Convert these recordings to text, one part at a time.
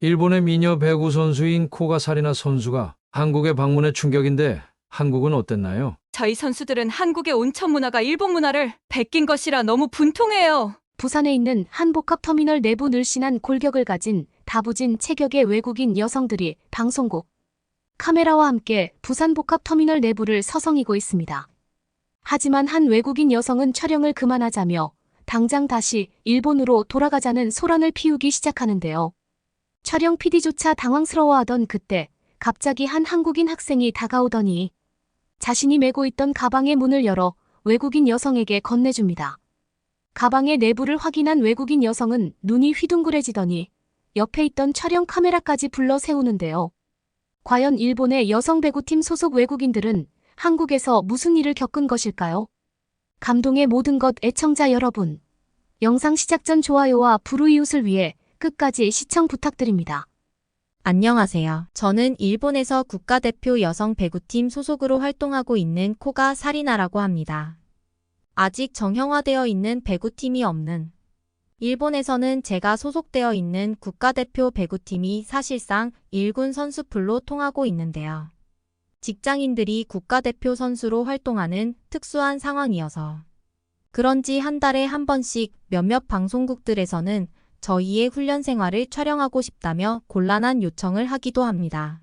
일본의 미녀 배구 선수인 코가사리나 선수가 한국에 방문해 충격인데 한국은 어땠나요? 저희 선수들은 한국의 온천 문화가 일본 문화를 베낀 것이라 너무 분통해요. 부산에 있는 한 복합터미널 내부 늘씬한 골격을 가진 다부진 체격의 외국인 여성들이 방송국, 카메라와 함께 부산 복합터미널 내부를 서성이고 있습니다. 하지만 한 외국인 여성은 촬영을 그만하자며 당장 다시 일본으로 돌아가자는 소란을 피우기 시작하는데요. 촬영 PD조차 당황스러워하던 그때 갑자기 한 한국인 학생이 다가오더니 자신이 메고 있던 가방의 문을 열어 외국인 여성에게 건네줍니다. 가방의 내부를 확인한 외국인 여성은 눈이 휘둥그레지더니 옆에 있던 촬영 카메라까지 불러 세우는데요. 과연 일본의 여성 배구팀 소속 외국인들은 한국에서 무슨 일을 겪은 것일까요? 감동의 모든 것 애청자 여러분. 영상 시작 전 좋아요와 불우이웃을 위해 끝까지 시청 부탁드립니다. 안녕하세요. 저는 일본에서 국가대표 여성 배구팀 소속으로 활동하고 있는 코가 사리나라고 합니다. 아직 정형화되어 있는 배구팀이 없는 일본에서는 제가 소속되어 있는 국가대표 배구팀이 사실상 1군 선수풀로 통하고 있는데요. 직장인들이 국가대표 선수로 활동하는 특수한 상황이어서 그런지 한 달에 한 번씩 몇몇 방송국들에서는 저희의 훈련 생활을 촬영하고 싶다며 곤란한 요청을 하기도 합니다.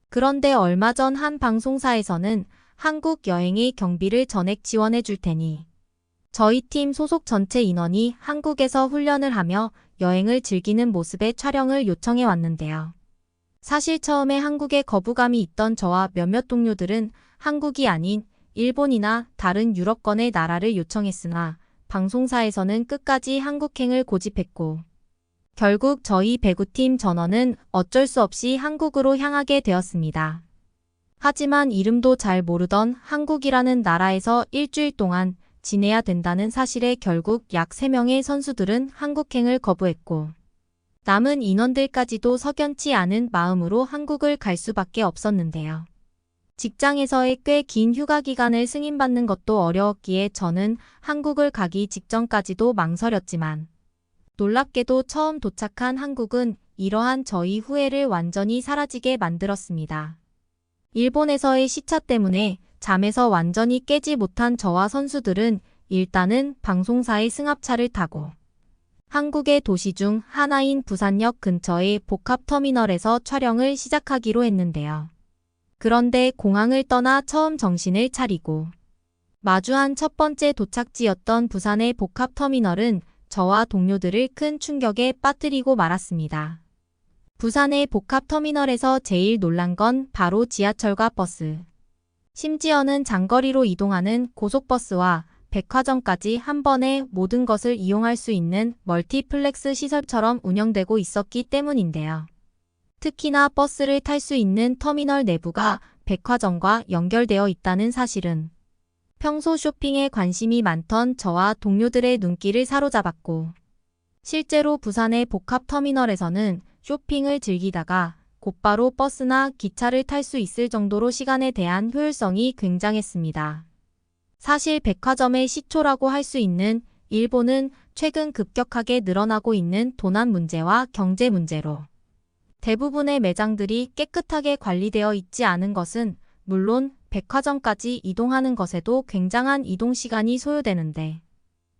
그런데 얼마 전 한 방송사에서는 한국 여행의 경비를 전액 지원해 줄 테니 저희 팀 소속 전체 인원이 한국에서 훈련을 하며 여행을 즐기는 모습의 촬영을 요청해 왔는데요. 사실 처음에 한국에 거부감이 있던 저와 몇몇 동료들은 한국이 아닌 일본이나 다른 유럽권의 나라를 요청했으나 방송사에서는 끝까지 한국행을 고집했고 결국 저희 배구팀 전원은 어쩔 수 없이 한국으로 향하게 되었습니다. 하지만 이름도 잘 모르던 한국이라는 나라에서 일주일 동안 지내야 된다는 사실에 결국 약 3명의 선수들은 한국행을 거부했고 남은 인원들까지도 석연치 않은 마음으로 한국을 갈 수밖에 없었는데요. 직장에서의 꽤 긴 휴가 기간을 승인받는 것도 어려웠기에 저는 한국을 가기 직전까지도 망설였지만 놀랍게도 처음 도착한 한국은 이러한 저희 후회를 완전히 사라지게 만들었습니다. 일본에서의 시차 때문에 잠에서 완전히 깨지 못한 저와 선수들은 일단은 방송사의 승합차를 타고 한국의 도시 중 하나인 부산역 근처의 복합터미널에서 촬영을 시작하기로 했는데요. 그런데 공항을 떠나 처음 정신을 차리고 마주한 첫 번째 도착지였던 부산의 복합터미널은 저와 동료들을 큰 충격에 빠뜨리고 말았습니다. 부산의 복합터미널에서 제일 놀란 건 바로 지하철과 버스. 심지어는 장거리로 이동하는 고속버스와 백화점까지 한 번에 모든 것을 이용할 수 있는 멀티플렉스 시설처럼 운영되고 있었기 때문인데요. 특히나 버스를 탈 수 있는 터미널 내부가 백화점과 연결되어 있다는 사실은 평소 쇼핑에 관심이 많던 저와 동료들의 눈길을 사로잡았고 실제로 부산의 복합터미널에서는 쇼핑을 즐기다가 곧바로 버스나 기차를 탈 수 있을 정도로 시간에 대한 효율성이 굉장했습니다. 사실 백화점의 시초라고 할 수 있는 일본은 최근 급격하게 늘어나고 있는 도난 문제와 경제 문제로 대부분의 매장들이 깨끗하게 관리되어 있지 않은 것은 물론 백화점까지 이동하는 것에도 굉장한 이동 시간이 소요되는데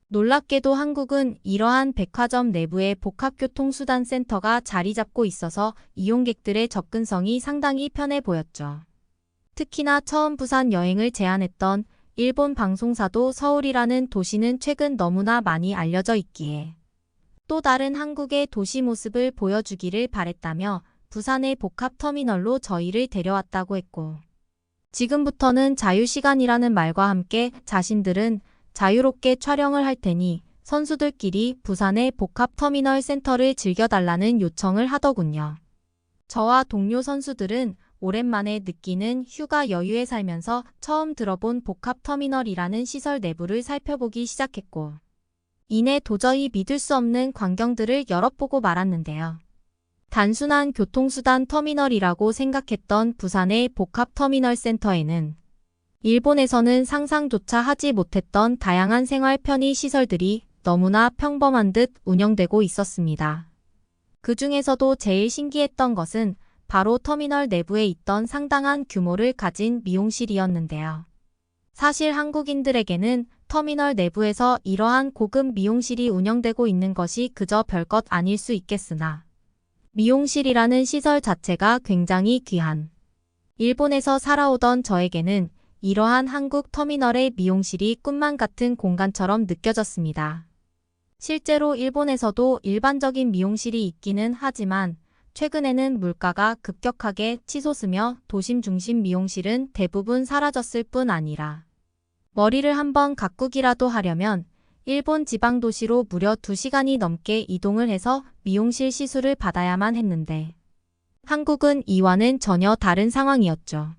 놀랍게도 한국은 이러한 백화점 내부에 복합교통수단센터가 자리 잡고 있어서 이용객들의 접근성이 상당히 편해 보였죠. 특히나 처음 부산 여행을 제안했던 일본 방송사도 서울이라는 도시는 최근 너무나 많이 알려져 있기에 또 다른 한국의 도시 모습을 보여주기를 바랬다며 부산의 복합터미널로 저희를 데려왔다고 했고 지금부터는 자유시간이라는 말과 함께 자신들은 자유롭게 촬영을 할 테니 선수들끼리 부산의 복합터미널 센터를 즐겨달라는 요청을 하더군요. 저와 동료 선수들은 오랜만에 느끼는 휴가 여유에 살면서 처음 들어본 복합터미널이라는 시설 내부를 살펴보기 시작했고 이내 도저히 믿을 수 없는 광경들을 여러 보고 말았는데요. 단순한 교통수단 터미널이라고 생각했던 부산의 복합터미널 센터에는 일본에서는 상상조차 하지 못했던 다양한 생활 편의 시설들이 너무나 평범한 듯 운영되고 있었습니다. 그 중에서도 제일 신기했던 것은 바로 터미널 내부에 있던 상당한 규모를 가진 미용실이었는데요. 사실 한국인들에게는 터미널 내부에서 이러한 고급 미용실이 운영되고 있는 것이 그저 별것 아닐 수 있겠으나 미용실이라는 시설 자체가 굉장히 귀한 일본에서 살아오던 저에게는 이러한 한국 터미널의 미용실이 꿈만 같은 공간처럼 느껴졌습니다. 실제로 일본에서도 일반적인 미용실이 있기는 하지만 최근에는 물가가 급격하게 치솟으며 도심 중심 미용실은 대부분 사라졌을 뿐 아니라 머리를 한번 가꾸기라도 하려면 일본 지방 도시로 무려 2시간이 넘게 이동을 해서 미용실 시술을 받아야만 했는데 한국은 이와는 전혀 다른 상황이었죠.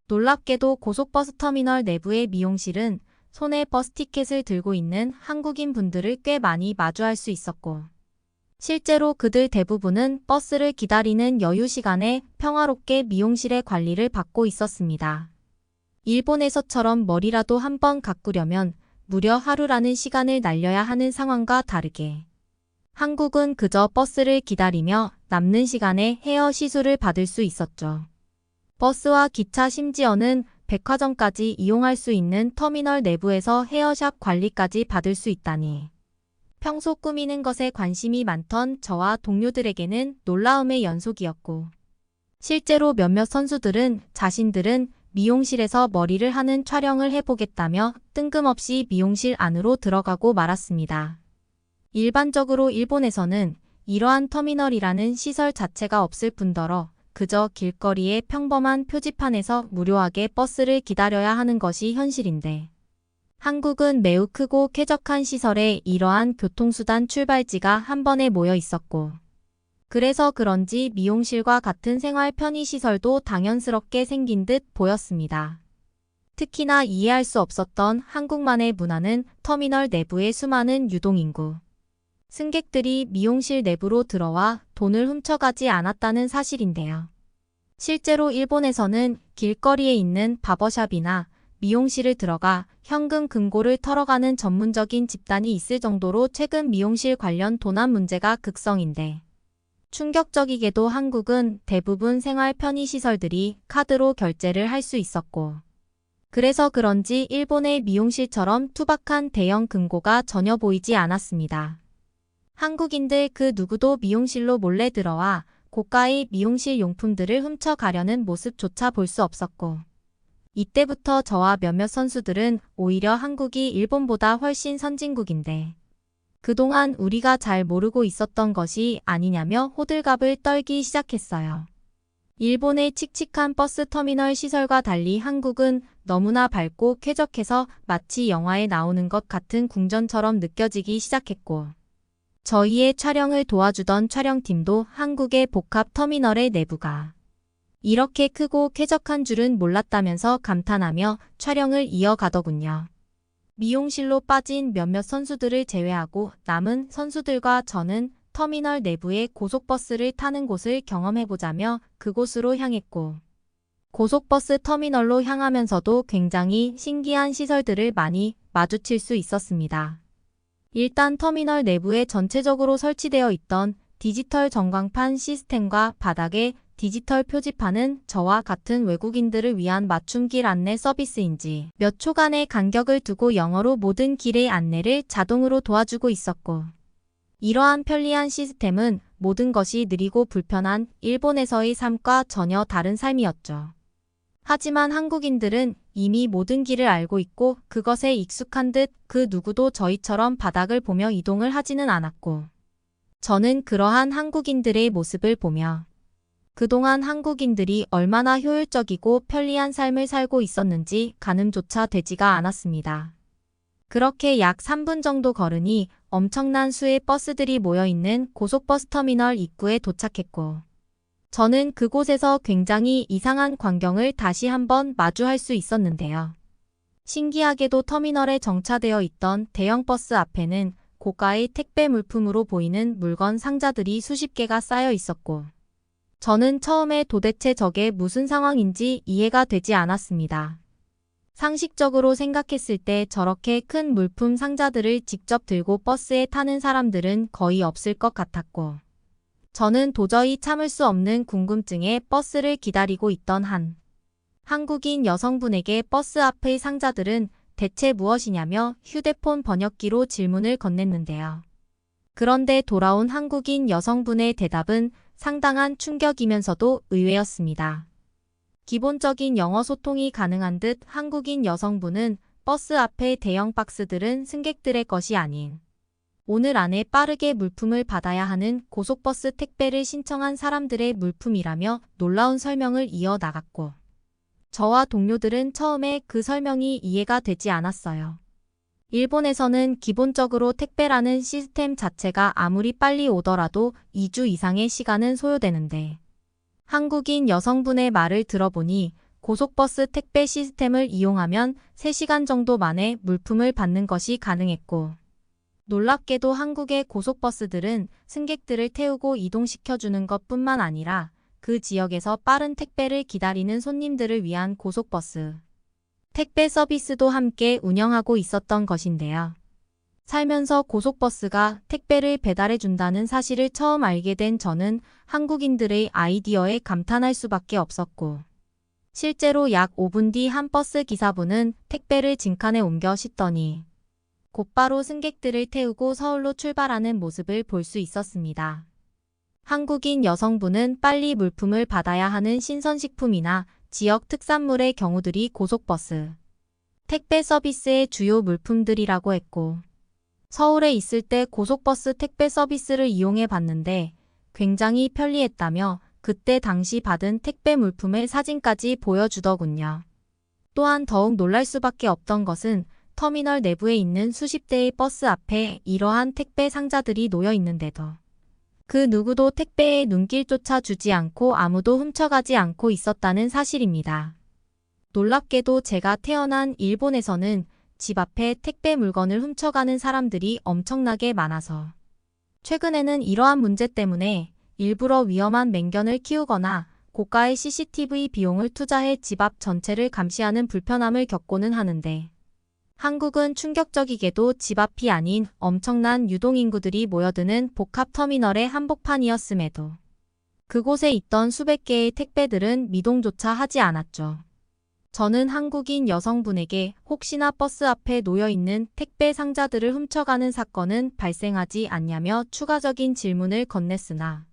놀랍게도 고속버스 터미널 내부의 미용실은 손에 버스 티켓을 들고 있는 한국인 분들을 꽤 많이 마주할 수 있었고 실제로 그들 대부분은 버스를 기다리는 여유 시간에 평화롭게 미용실의 관리를 받고 있었습니다. 일본에서처럼 머리라도 한번 가꾸려면 무려 하루라는 시간을 날려야 하는 상황과 다르게 한국은 그저 버스를 기다리며 남는 시간에 헤어 시술을 받을 수 있었죠. 버스와 기차 심지어는 백화점까지 이용할 수 있는 터미널 내부에서 헤어샵 관리까지 받을 수 있다니. 평소 꾸미는 것에 관심이 많던 저와 동료들에게는 놀라움의 연속이었고 실제로 몇몇 선수들은 자신들은 미용실에서 머리를 하는 촬영을 해보겠다며 뜬금없이 미용실 안으로 들어가고 말았습니다. 일반적으로 일본에서는 이러한 터미널이라는 시설 자체가 없을 뿐더러 그저 길거리의 평범한 표지판에서 무료하게 버스를 기다려야 하는 것이 현실인데 한국은 매우 크고 쾌적한 시설에 이러한 교통수단 출발지가 한 번에 모여 있었고 그래서 그런지 미용실과 같은 생활 편의시설도 당연스럽게 생긴 듯 보였습니다. 특히나 이해할 수 없었던 한국만의 문화는 터미널 내부의 수많은 유동인구. 승객들이 미용실 내부로 들어와 돈을 훔쳐가지 않았다는 사실인데요. 실제로 일본에서는 길거리에 있는 바버샵이나 미용실을 들어가 현금 금고를 털어가는 전문적인 집단이 있을 정도로 최근 미용실 관련 도난 문제가 극성인데 충격적이게도 한국은 대부분 생활 편의시설들이 카드로 결제를 할 수 있었고 그래서 그런지 일본의 미용실처럼 투박한 대형 금고가 전혀 보이지 않았습니다. 한국인들 그 누구도 미용실로 몰래 들어와 고가의 미용실 용품들을 훔쳐가려는 모습조차 볼 수 없었고 이때부터 저와 몇몇 선수들은 오히려 한국이 일본보다 훨씬 선진국인데 그동안 우리가 잘 모르고 있었던 것이 아니냐며 호들갑을 떨기 시작했어요. 일본의 칙칙한 버스 터미널 시설과 달리 한국은 너무나 밝고 쾌적해서 마치 영화에 나오는 것 같은 궁전처럼 느껴지기 시작했고 저희의 촬영을 도와주던 촬영팀도 한국의 복합 터미널의 내부가 이렇게 크고 쾌적한 줄은 몰랐다면서 감탄하며 촬영을 이어가더군요. 미용실로 빠진 몇몇 선수들을 제외하고 남은 선수들과 저는 터미널 내부의 고속버스를 타는 곳을 경험해보자며 그곳으로 향했고 고속버스 터미널로 향하면서도 굉장히 신기한 시설들을 많이 마주칠 수 있었습니다. 일단 터미널 내부에 전체적으로 설치되어 있던 디지털 전광판 시스템과 바닥에 디지털 표지판은 저와 같은 외국인들을 위한 맞춤길 안내 서비스인지 몇 초간의 간격을 두고 영어로 모든 길의 안내를 자동으로 도와주고 있었고 이러한 편리한 시스템은 모든 것이 느리고 불편한 일본에서의 삶과 전혀 다른 삶이었죠. 하지만 한국인들은 이미 모든 길을 알고 있고 그것에 익숙한 듯 그 누구도 저희처럼 바닥을 보며 이동을 하지는 않았고 저는 그러한 한국인들의 모습을 보며 그동안 한국인들이 얼마나 효율적이고 편리한 삶을 살고 있었는지 가늠조차 되지가 않았습니다. 그렇게 약 3분 정도 걸으니 엄청난 수의 버스들이 모여있는 고속버스 터미널 입구에 도착했고 저는 그곳에서 굉장히 이상한 광경을 다시 한번 마주할 수 있었는데요. 신기하게도 터미널에 정차되어 있던 대형 버스 앞에는 고가의 택배 물품으로 보이는 물건 상자들이 수십 개가 쌓여 있었고 저는 처음에 도대체 저게 무슨 상황인지 이해가 되지 않았습니다. 상식적으로 생각했을 때 저렇게 큰 물품 상자들을 직접 들고 버스에 타는 사람들은 거의 없을 것 같았고 저는 도저히 참을 수 없는 궁금증에 버스를 기다리고 있던 한 한국인 여성분에게 버스 앞의 상자들은 대체 무엇이냐며 휴대폰 번역기로 질문을 건넸는데요. 그런데 돌아온 한국인 여성분의 대답은 상당한 충격이면서도 의외였습니다. 기본적인 영어 소통이 가능한 듯 한국인 여성분은 버스 앞의 대형 박스들은 승객들의 것이 아닌 오늘 안에 빠르게 물품을 받아야 하는 고속버스 택배를 신청한 사람들의 물품이라며 놀라운 설명을 이어나갔고 저와 동료들은 처음에 그 설명이 이해가 되지 않았어요. 일본에서는 기본적으로 택배라는 시스템 자체가 아무리 빨리 오더라도 2주 이상의 시간은 소요되는데 한국인 여성분의 말을 들어보니 고속버스 택배 시스템을 이용하면 3시간 정도 만에 물품을 받는 것이 가능했고 놀랍게도 한국의 고속버스들은 승객들을 태우고 이동시켜주는 것뿐만 아니라 그 지역에서 빠른 택배를 기다리는 손님들을 위한 고속버스 택배 서비스도 함께 운영하고 있었던 것인데요. 살면서 고속버스가 택배를 배달해준다는 사실을 처음 알게 된 저는 한국인들의 아이디어에 감탄할 수밖에 없었고 실제로 약 5분 뒤 한 버스 기사분은 택배를 진칸에 옮겨 싣더니 곧바로 승객들을 태우고 서울로 출발하는 모습을 볼 수 있었습니다. 한국인 여성분은 빨리 물품을 받아야 하는 신선식품이나 지역 특산물의 경우들이 고속버스 택배 서비스의 주요 물품들이라고 했고 서울에 있을 때 고속버스 택배 서비스를 이용해 봤는데 굉장히 편리했다며 그때 당시 받은 택배 물품의 사진까지 보여주더군요. 또한 더욱 놀랄 수밖에 없던 것은 터미널 내부에 있는 수십 대의 버스 앞에 이러한 택배 상자들이 놓여 있는데도 그 누구도 택배에 눈길조차 주지 않고 아무도 훔쳐가지 않고 있었다는 사실입니다. 놀랍게도 제가 태어난 일본에서는 집 앞에 택배 물건을 훔쳐가는 사람들이 엄청나게 많아서 최근에는 이러한 문제 때문에 일부러 위험한 맹견을 키우거나 고가의 CCTV 비용을 투자해 집 앞 전체를 감시하는 불편함을 겪고는 하는데 한국은 충격적이게도 집 앞이 아닌 엄청난 유동인구들이 모여드는 복합터미널의 한복판이었음에도 그곳에 있던 수백 개의 택배들은 미동조차 하지 않았죠. 저는 한국인 여성분에게 혹시나 버스 앞에 놓여있는 택배 상자들을 훔쳐가는 사건은 발생하지 않냐며 추가적인 질문을 건넸으나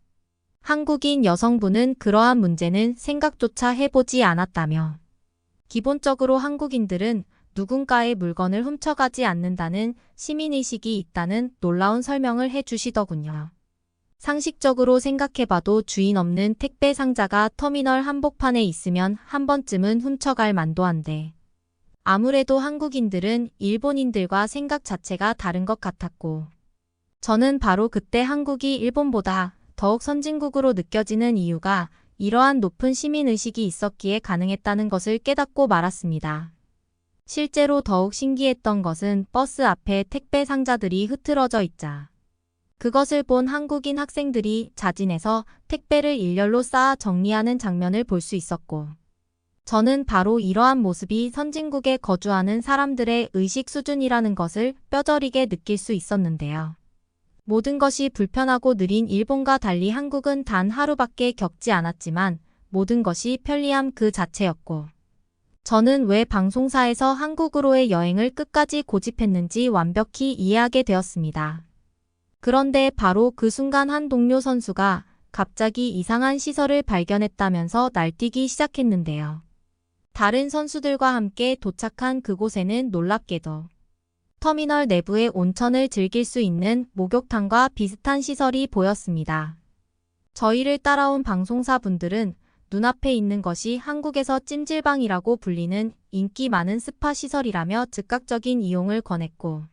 한국인 여성분은 그러한 문제는 생각조차 해보지 않았다며 기본적으로 한국인들은 누군가의 물건을 훔쳐가지 않는다는 시민의식이 있다는 놀라운 설명을 해주시더군요. 상식적으로 생각해봐도 주인 없는 택배 상자가 터미널 한복판에 있으면 한 번쯤은 훔쳐갈 만도 한데 아무래도 한국인들은 일본인들과 생각 자체가 다른 것 같았고 저는 바로 그때 한국이 일본보다 더욱 선진국으로 느껴지는 이유가 이러한 높은 시민의식이 있었기에 가능했다는 것을 깨닫고 말았습니다. 실제로 더욱 신기했던 것은 버스 앞에 택배 상자들이 흐트러져 있자 그것을 본 한국인 학생들이 자진해서 택배를 일렬로 쌓아 정리하는 장면을 볼 수 있었고 저는 바로 이러한 모습이 선진국에 거주하는 사람들의 의식 수준이라는 것을 뼈저리게 느낄 수 있었는데요. 모든 것이 불편하고 느린 일본과 달리 한국은 단 하루밖에 겪지 않았지만 모든 것이 편리함 그 자체였고 저는 왜 방송사에서 한국으로의 여행을 끝까지 고집했는지 완벽히 이해하게 되었습니다. 그런데 바로 그 순간 한 동료 선수가 갑자기 이상한 시설을 발견했다면서 날뛰기 시작했는데요. 다른 선수들과 함께 도착한 그곳에는 놀랍게도 터미널 내부의 온천을 즐길 수 있는 목욕탕과 비슷한 시설이 보였습니다. 저희를 따라온 방송사 분들은 눈앞에 있는 것이 한국에서 찜질방이라고 불리는 인기 많은 스파 시설이라며 즉각적인 이용을 권했고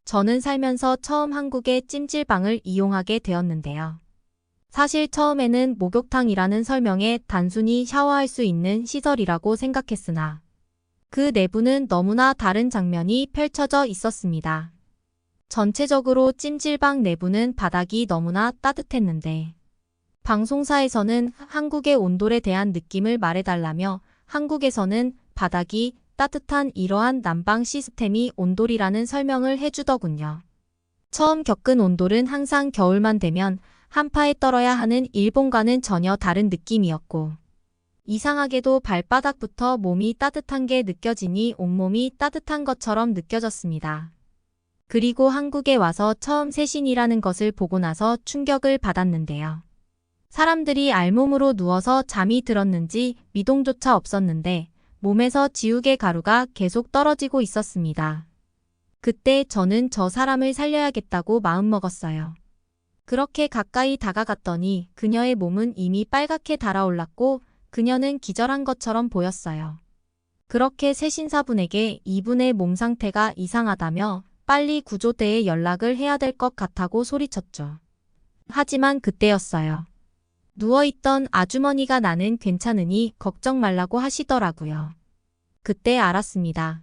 저는 살면서 처음 한국의 찜질방을 이용하게 되었는데요. 사실 처음에는 목욕탕이라는 설명에 단순히 샤워할 수 있는 시설이라고 생각했으나 그 내부는 너무나 다른 장면이 펼쳐져 있었습니다. 전체적으로 찜질방 내부는 바닥이 너무나 따뜻했는데 방송사에서는 한국의 온돌에 대한 느낌을 말해달라며 한국에서는 바닥이 따뜻한 이러한 난방 시스템이 온돌이라는 설명을 해주더군요. 처음 겪은 온돌은 항상 겨울만 되면 한파에 떨어야 하는 일본과는 전혀 다른 느낌이었고, 이상하게도 발바닥부터 몸이 따뜻한 게 느껴지니 온몸이 따뜻한 것처럼 느껴졌습니다. 그리고 한국에 와서 처음 세신이라는 것을 보고 나서 충격을 받았는데요. 사람들이 알몸으로 누워서 잠이 들었는지 미동조차 없었는데 몸에서 지우개 가루가 계속 떨어지고 있었습니다. 그때 저는 저 사람을 살려야겠다고 마음먹었어요. 그렇게 가까이 다가갔더니 그녀의 몸은 이미 빨갛게 달아올랐고 그녀는 기절한 것처럼 보였어요. 그렇게 세신사분에게 이분의 몸 상태가 이상하다며 빨리 구조대에 연락을 해야 될 것 같다고 소리쳤죠. 하지만 그때였어요. 누워있던 아주머니가 나는 괜찮으니 걱정 말라고 하시더라고요. 그때 알았습니다.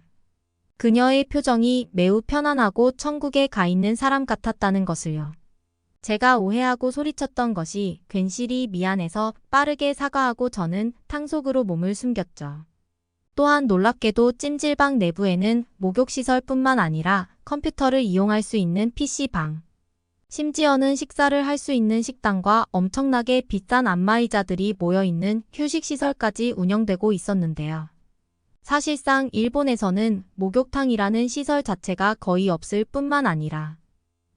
그녀의 표정이 매우 편안하고 천국에 가 있는 사람 같았다는 것을요. 제가 오해하고 소리쳤던 것이 괜시리 미안해서 빠르게 사과하고 저는 탕 속으로 몸을 숨겼죠. 또한 놀랍게도 찜질방 내부에는 목욕시설뿐만 아니라 컴퓨터를 이용할 수 있는 PC방, 심지어는 식사를 할 수 있는 식당과 엄청나게 비싼 안마의자들이 모여있는 휴식시설까지 운영되고 있었는데요. 사실상 일본에서는 목욕탕이라는 시설 자체가 거의 없을 뿐만 아니라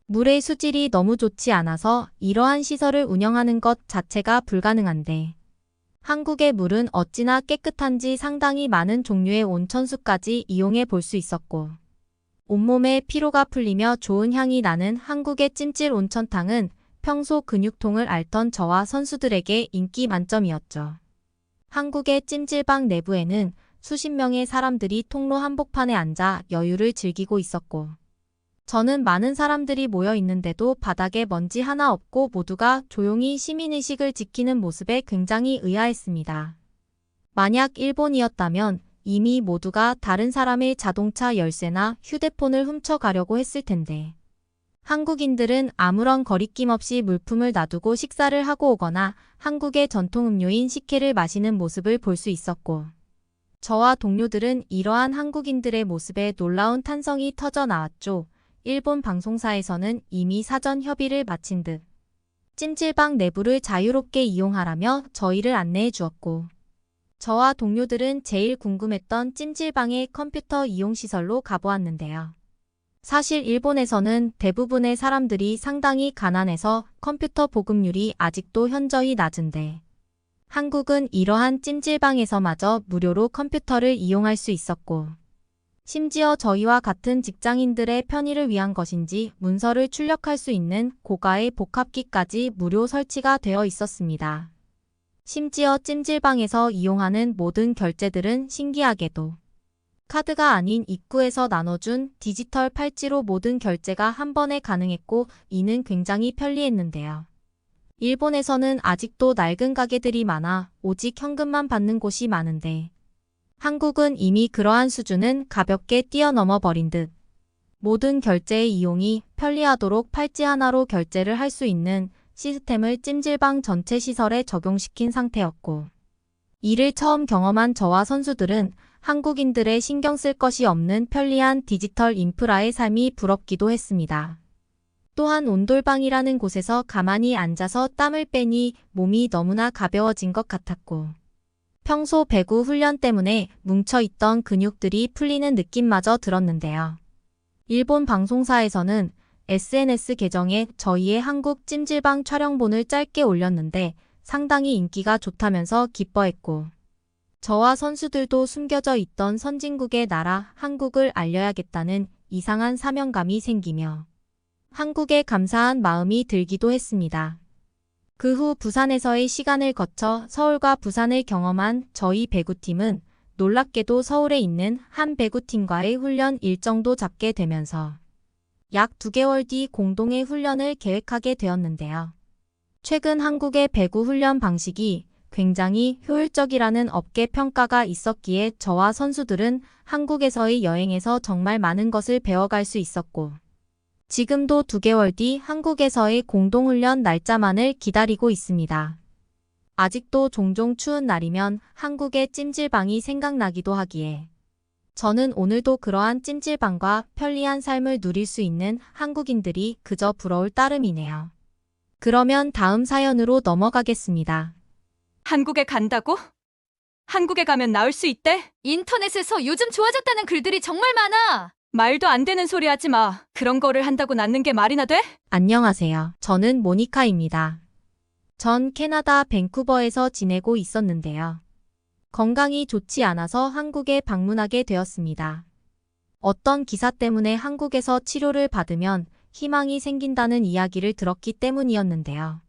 물의 수질이 너무 좋지 않아서 이러한 시설을 운영하는 것 자체가 불가능한데 한국의 물은 어찌나 깨끗한지 상당히 많은 종류의 온천수까지 이용해 볼 수 있었고 온몸에 피로가 풀리며 좋은 향이 나는 한국의 찜질 온천탕은 평소 근육통을 앓던 저와 선수들에게 인기 만점이었죠. 한국의 찜질방 내부에는 수십 명의 사람들이 통로 한복판에 앉아 여유를 즐기고 있었고 저는 많은 사람들이 모여 있는데도 바닥에 먼지 하나 없고 모두가 조용히 시민의식을 지키는 모습에 굉장히 의아했습니다. 만약 일본이었다면 이미 모두가 다른 사람의 자동차 열쇠나 휴대폰을 훔쳐가려고 했을 텐데 한국인들은 아무런 거리낌 없이 물품을 놔두고 식사를 하고 오거나 한국의 전통 음료인 시케를 마시는 모습을 볼 수 있었고 저와 동료들은 이러한 한국인들의 모습에 놀라운 탄성이 터져 나왔죠. 일본 방송사에서는 이미 사전 협의를 마친 듯 찜질방 내부를 자유롭게 이용하라며 저희를 안내해 주었고 저와 동료들은 제일 궁금했던 찜질방의 컴퓨터 이용시설로 가보았는데요. 사실 일본에서는 대부분의 사람들이 상당히 가난해서 컴퓨터 보급률이 아직도 현저히 낮은데 한국은 이러한 찜질방에서마저 무료로 컴퓨터를 이용할 수 있었고 심지어 저희와 같은 직장인들의 편의를 위한 것인지 문서를 출력할 수 있는 고가의 복합기까지 무료 설치가 되어 있었습니다. 심지어 찜질방에서 이용하는 모든 결제들은 신기하게도 카드가 아닌 입구에서 나눠준 디지털 팔찌로 모든 결제가 한 번에 가능했고 이는 굉장히 편리했는데요. 일본에서는 아직도 낡은 가게들이 많아 오직 현금만 받는 곳이 많은데 한국은 이미 그러한 수준은 가볍게 뛰어넘어 버린 듯 모든 결제의 이용이 편리하도록 팔찌 하나로 결제를 할 수 있는 시스템을 찜질방 전체 시설에 적용시킨 상태였고 이를 처음 경험한 저와 선수들은 한국인들의 신경 쓸 것이 없는 편리한 디지털 인프라의 삶이 부럽기도 했습니다. 또한 온돌방이라는 곳에서 가만히 앉아서 땀을 빼니 몸이 너무나 가벼워진 것 같았고 평소 배구 훈련 때문에 뭉쳐있던 근육들이 풀리는 느낌마저 들었는데요. 일본 방송사에서는 SNS 계정에 저희의 한국 찜질방 촬영본을 짧게 올렸는데 상당히 인기가 좋다면서 기뻐했고 저와 선수들도 숨겨져 있던 선진국의 나라 한국을 알려야겠다는 이상한 사명감이 생기며 한국에 감사한 마음이 들기도 했습니다. 그 후 부산에서의 시간을 거쳐 서울과 부산을 경험한 저희 배구팀은 놀랍게도 서울에 있는 한 배구팀과의 훈련 일정도 잡게 되면서 약 2개월 뒤 공동의 훈련을 계획하게 되었는데요. 최근 한국의 배구 훈련 방식이 굉장히 효율적이라는 업계 평가가 있었기에 저와 선수들은 한국에서의 여행에서 정말 많은 것을 배워갈 수 있었고 지금도 2개월 뒤 한국에서의 공동훈련 날짜만을 기다리고 있습니다. 아직도 종종 추운 날이면 한국의 찜질방이 생각나기도 하기에 저는 오늘도 그러한 찜질방과 편리한 삶을 누릴 수 있는 한국인들이 그저 부러울 따름이네요. 그러면 다음 사연으로 넘어가겠습니다. 한국에 간다고? 한국에 가면 나을 수 있대? 인터넷에서 요즘 좋아졌다는 글들이 정말 많아. 말도 안 되는 소리 하지 마. 그런 거를 한다고 낫는 게 말이나 돼? 안녕하세요. 저는 모니카입니다. 전 캐나다 밴쿠버에서 지내고 있었는데요. 건강이 좋지 않아서 한국에 방문하게 되었습니다. 어떤 기사 때문에 한국에서 치료를 받으면 희망이 생긴다는 이야기를 들었기 때문이었는데요.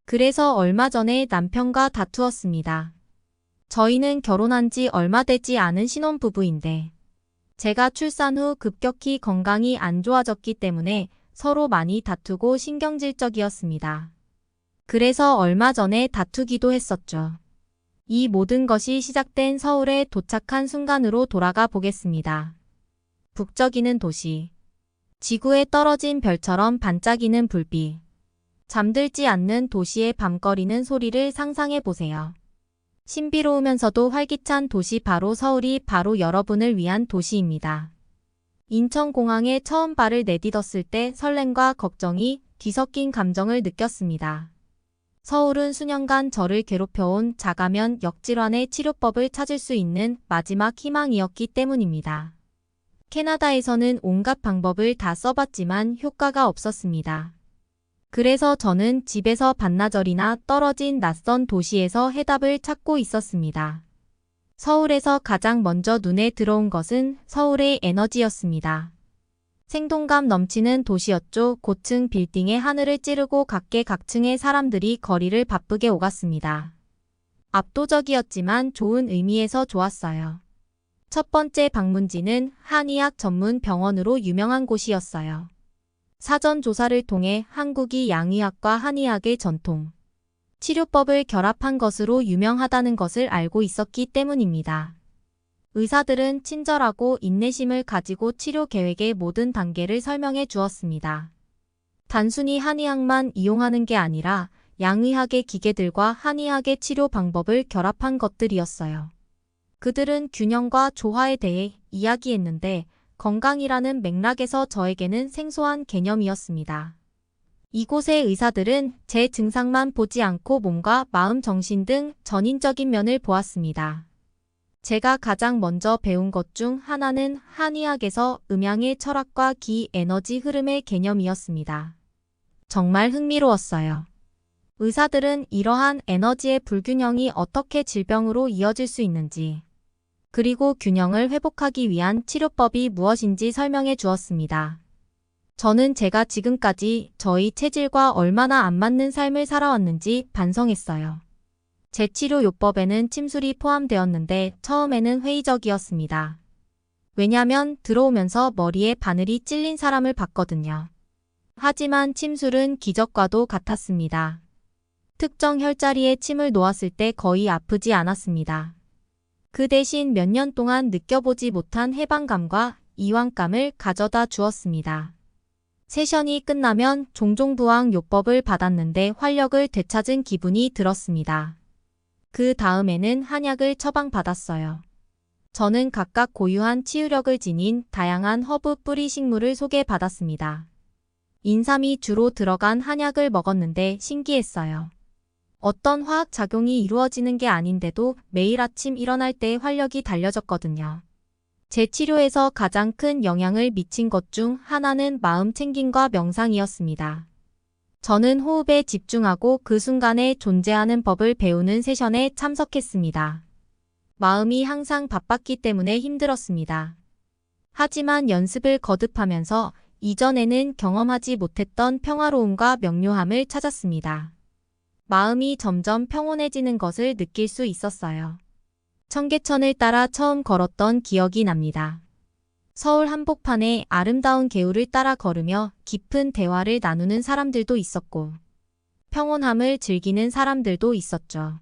그래서 얼마 전에 남편과 다투었습니다. 저희는 결혼한 지 얼마 되지 않은 신혼부부인데 제가 출산 후 급격히 건강이 안 좋아졌기 때문에 서로 많이 다투고 신경질적이었습니다. 그래서 얼마 전에 다투기도 했었죠. 이 모든 것이 시작된 서울에 도착한 순간으로 돌아가 보겠습니다. 북적이는 도시. 지구에 떨어진 별처럼 반짝이는 불빛. 잠들지 않는 도시의 밤거리는 소리를 상상해 보세요. 신비로우면서도 활기찬 도시 바로 서울이 바로 여러분을 위한 도시입니다. 인천공항에 처음 발을 내딛었을 때 설렘과 걱정이 뒤섞인 감정을 느꼈습니다. 서울은 수년간 저를 괴롭혀온 자가면 역질환의 치료법을 찾을 수 있는 마지막 희망이었기 때문입니다. 캐나다에서는 온갖 방법을 다 써봤지만 효과가 없었습니다. 그래서 저는 집에서 반나절이나 떨어진 낯선 도시에서 해답을 찾고 있었습니다. 서울에서 가장 먼저 눈에 들어온 것은 서울의 에너지였습니다. 생동감 넘치는 도시였죠. 고층 빌딩의 하늘을 찌르고 각계각층의 사람들이 거리를 바쁘게 오갔습니다. 압도적이었지만 좋은 의미에서 좋았어요. 첫 번째 방문지는 한의학 전문 병원으로 유명한 곳이었어요. 사전 조사를 통해 한국이 양의학과 한의학의 전통, 치료법을 결합한 것으로 유명하다는 것을 알고 있었기 때문입니다. 의사들은 친절하고 인내심을 가지고 치료 계획의 모든 단계를 설명해 주었습니다. 단순히 한의학만 이용하는 게 아니라 양의학의 기계들과 한의학의 치료 방법을 결합한 것들이었어요. 그들은 균형과 조화에 대해 이야기했는데 건강이라는 맥락에서 저에게는 생소한 개념이었습니다. 이곳의 의사들은 제 증상만 보지 않고 몸과 마음, 정신 등 전인적인 면을 보았습니다. 제가 가장 먼저 배운 것 중 하나는 한의학에서 음양의 철학과 기, 에너지 흐름의 개념이었습니다. 정말 흥미로웠어요. 의사들은 이러한 에너지의 불균형이 어떻게 질병으로 이어질 수 있는지, 그리고 균형을 회복하기 위한 치료법이 무엇인지 설명해 주었습니다. 저는 제가 지금까지 저희 체질과 얼마나 안 맞는 삶을 살아왔는지 반성했어요. 제 치료 요법에는 침술이 포함되었는데 처음에는 회의적이었습니다. 왜냐면 들어오면서 머리에 바늘이 찔린 사람을 봤거든요. 하지만 침술은 기적과도 같았습니다. 특정 혈자리에 침을 놓았을 때 거의 아프지 않았습니다. 그 대신 몇 년 동안 느껴보지 못한 해방감과 이완감을 가져다 주었습니다. 세션이 끝나면 종종부항 요법을 받았는데 활력을 되찾은 기분이 들었습니다. 그 다음에는 한약을 처방받았어요. 저는 각각 고유한 치유력을 지닌 다양한 허브 뿌리 식물을 소개받았습니다. 인삼이 주로 들어간 한약을 먹었는데 신기했어요. 어떤 화학작용이 이루어지는 게 아닌데도 매일 아침 일어날 때 활력이 달려졌거든요. 제 치료에서 가장 큰 영향을 미친 것 중 하나는 마음 챙김과 명상이었습니다. 저는 호흡에 집중하고 그 순간에 존재하는 법을 배우는 세션에 참석했습니다. 마음이 항상 바빴기 때문에 힘들었습니다. 하지만 연습을 거듭하면서 이전에는 경험하지 못했던 평화로움과 명료함을 찾았습니다. 마음이 점점 평온해지는 것을 느낄 수 있었어요. 청계천을 따라 처음 걸었던 기억이 납니다. 서울 한복판에 아름다운 개울을 따라 걸으며 깊은 대화를 나누는 사람들도 있었고 평온함을 즐기는 사람들도 있었죠.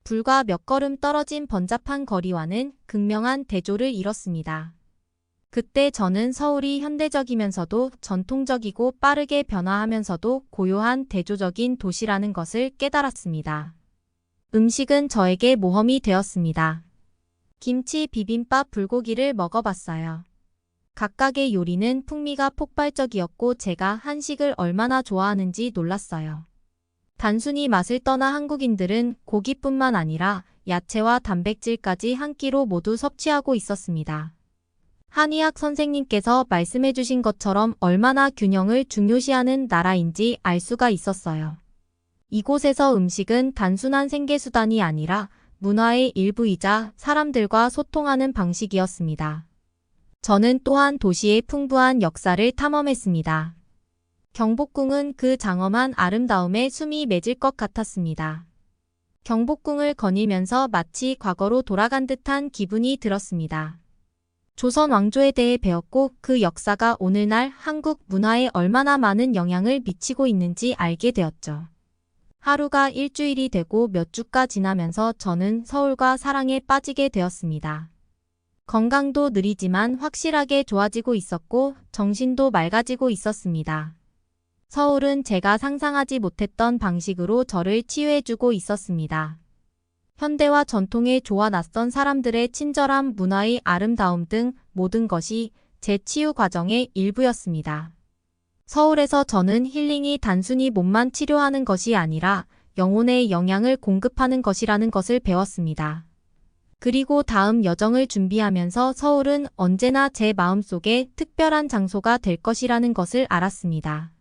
불과 몇 걸음 떨어진 번잡한 거리와는 극명한 대조를 이뤘습니다. 그때 저는 서울이 현대적이면서도 전통적이고 빠르게 변화하면서도 고요한 대조적인 도시라는 것을 깨달았습니다. 음식은 저에게 모험이 되었습니다. 김치, 비빔밥, 불고기를 먹어봤어요. 각각의 요리는 풍미가 폭발적이었고 제가 한식을 얼마나 좋아하는지 놀랐어요. 단순히 맛을 떠나 한국인들은 고기뿐만 아니라 야채와 단백질까지 한 끼로 모두 섭취하고 있었습니다. 한의학 선생님께서 말씀해 주신 것처럼 얼마나 균형을 중요시하는 나라인지 알 수가 있었어요. 이곳에서 음식은 단순한 생계수단이 아니라 문화의 일부이자 사람들과 소통하는 방식이었습니다. 저는 또한 도시의 풍부한 역사를 탐험했습니다. 경복궁은 그 장엄한 아름다움에 숨이 맺을 것 같았습니다. 경복궁을 거닐면서 마치 과거로 돌아간 듯한 기분이 들었습니다. 조선 왕조에 대해 배웠고 그 역사가 오늘날 한국 문화에 얼마나 많은 영향을 미치고 있는지 알게 되었죠. 하루가 일주일이 되고 몇 주가 지나면서 저는 서울과 사랑에 빠지게 되었습니다. 건강도 느리지만 확실하게 좋아지고 있었고 정신도 맑아지고 있었습니다. 서울은 제가 상상하지 못했던 방식으로 저를 치유해주고 있었습니다. 현대와 전통의 조화, 낯선 사람들의 친절함, 문화의 아름다움 등 모든 것이 제 치유 과정의 일부였습니다. 서울에서 저는 힐링이 단순히 몸만 치료하는 것이 아니라 영혼에 영향을 공급하는 것이라는 것을 배웠습니다. 그리고 다음 여정을 준비하면서 서울은 언제나 제 마음속에 특별한 장소가 될 것이라는 것을 알았습니다.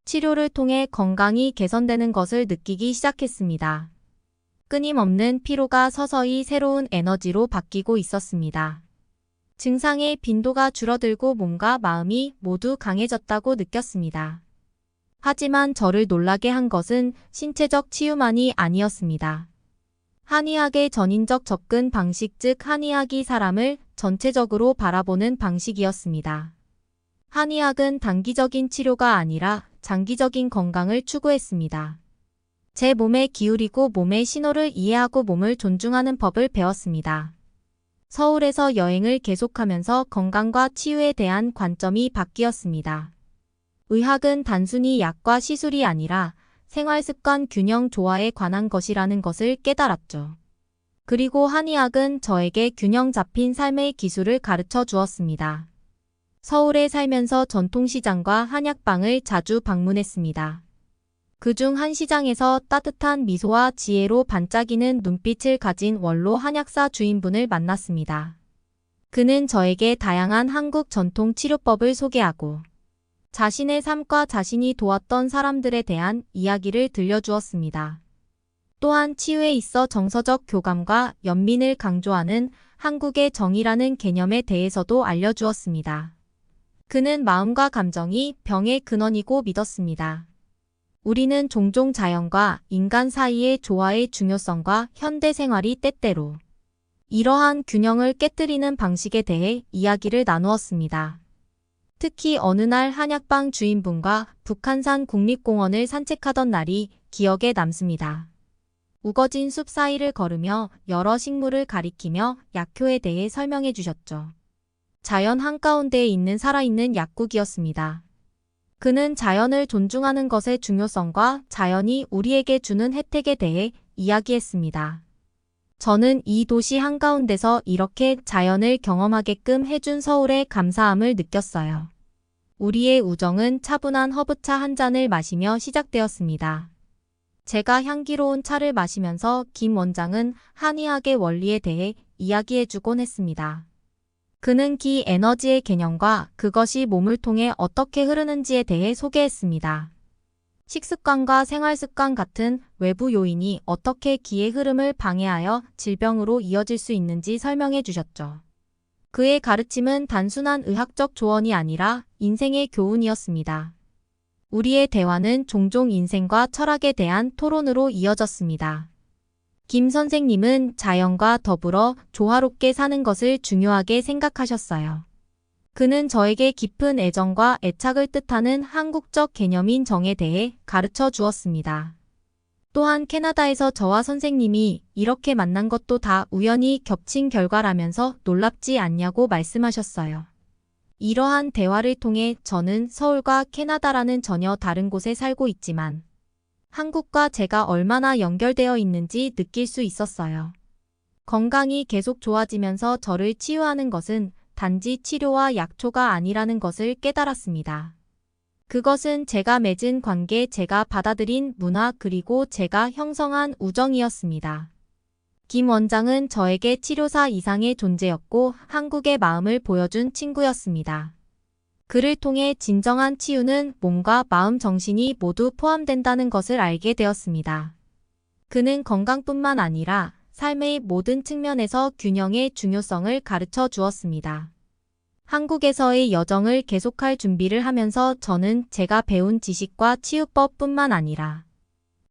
치료를 통해 건강이 개선되는 것을 느끼기 시작했습니다. 끊임없는 피로가 서서히 새로운 에너지로 바뀌고 있었습니다. 증상의 빈도가 줄어들고 몸과 마음이 모두 강해졌다고 느꼈습니다. 하지만 저를 놀라게 한 것은 신체적 치유만이 아니었습니다. 한의학의 전인적 접근 방식, 즉 한의학이 사람을 전체적으로 바라보는 방식이었습니다. 한의학은 단기적인 치료가 아니라 장기적인 건강을 추구했습니다. 제 몸에 기울이고 몸의 신호를 이해하고 몸을 존중하는 법을 배웠습니다. 서울에서 여행을 계속하면서 건강과 치유에 대한 관점이 바뀌었습니다. 의학은 단순히 약과 시술이 아니라 생활습관 균형 조화에 관한 것이라는 것을 깨달았죠. 그리고 한의학은 저에게 균형 잡힌 삶의 기술을 가르쳐 주었습니다. 서울에 살면서 전통시장과 한약방을 자주 방문했습니다. 그중 한 시장에서 따뜻한 미소와 지혜로 반짝이는 눈빛을 가진 원로 한약사 주인분을 만났습니다. 그는 저에게 다양한 한국 전통 치료법을 소개하고 자신의 삶과 자신이 도왔던 사람들에 대한 이야기를 들려주었습니다. 또한 치유에 있어 정서적 교감과 연민을 강조하는 한국의 정이라는 개념에 대해서도 알려주었습니다. 그는 마음과 감정이 병의 근원이고 믿었습니다. 우리는 종종 자연과 인간 사이의 조화의 중요성과 현대 생활이 때때로 이러한 균형을 깨뜨리는 방식에 대해 이야기를 나누었습니다. 특히 어느 날 한약방 주인분과 북한산 국립공원을 산책하던 날이 기억에 남습니다. 우거진 숲 사이를 걸으며 여러 식물을 가리키며 약효에 대해 설명해 주셨죠. 자연 한가운데에 있는 살아있는 약국이었습니다. 그는 자연을 존중하는 것의 중요성과 자연이 우리에게 주는 혜택에 대해 이야기했습니다. 저는 이 도시 한가운데서 이렇게 자연을 경험하게끔 해준 서울의 감사함을 느꼈어요. 우리의 우정은 차분한 허브차 한 잔을 마시며 시작되었습니다. 제가 향기로운 차를 마시면서 김 원장은 한의학의 원리에 대해 이야기해주곤 했습니다. 그는 기 에너지의 개념과 그것이 몸을 통해 어떻게 흐르는지에 대해 소개했습니다. 식습관과 생활습관 같은 외부 요인이 어떻게 기의 흐름을 방해하여 질병으로 이어질 수 있는지 설명해 주셨죠. 그의 가르침은 단순한 의학적 조언이 아니라 인생의 교훈이었습니다. 우리의 대화는 종종 인생과 철학에 대한 토론으로 이어졌습니다. 김 선생님은 자연과 더불어 조화롭게 사는 것을 중요하게 생각하셨어요. 그는 저에게 깊은 애정과 애착을 뜻하는 한국적 개념인 정에 대해 가르쳐 주었습니다. 또한 캐나다에서 저와 선생님이 이렇게 만난 것도 다 우연히 겹친 결과라면서 놀랍지 않냐고 말씀하셨어요. 이러한 대화를 통해 저는 서울과 캐나다라는 전혀 다른 곳에 살고 있지만 한국과 제가 얼마나 연결되어 있는지 느낄 수 있었어요. 건강이 계속 좋아지면서 저를 치유하는 것은 단지 치료와 약초가 아니라는 것을 깨달았습니다. 그것은 제가 맺은 관계, 제가 받아들인 문화, 그리고 제가 형성한 우정이었습니다. 김 원장은 저에게 치료사 이상의 존재였고 한국의 마음을 보여준 친구였습니다. 그를 통해 진정한 치유는 몸과 마음, 정신이 모두 포함된다는 것을 알게 되었습니다. 그는 건강뿐만 아니라 삶의 모든 측면에서 균형의 중요성을 가르쳐 주었습니다. 한국에서의 여정을 계속할 준비를 하면서 저는 제가 배운 지식과 치유법뿐만 아니라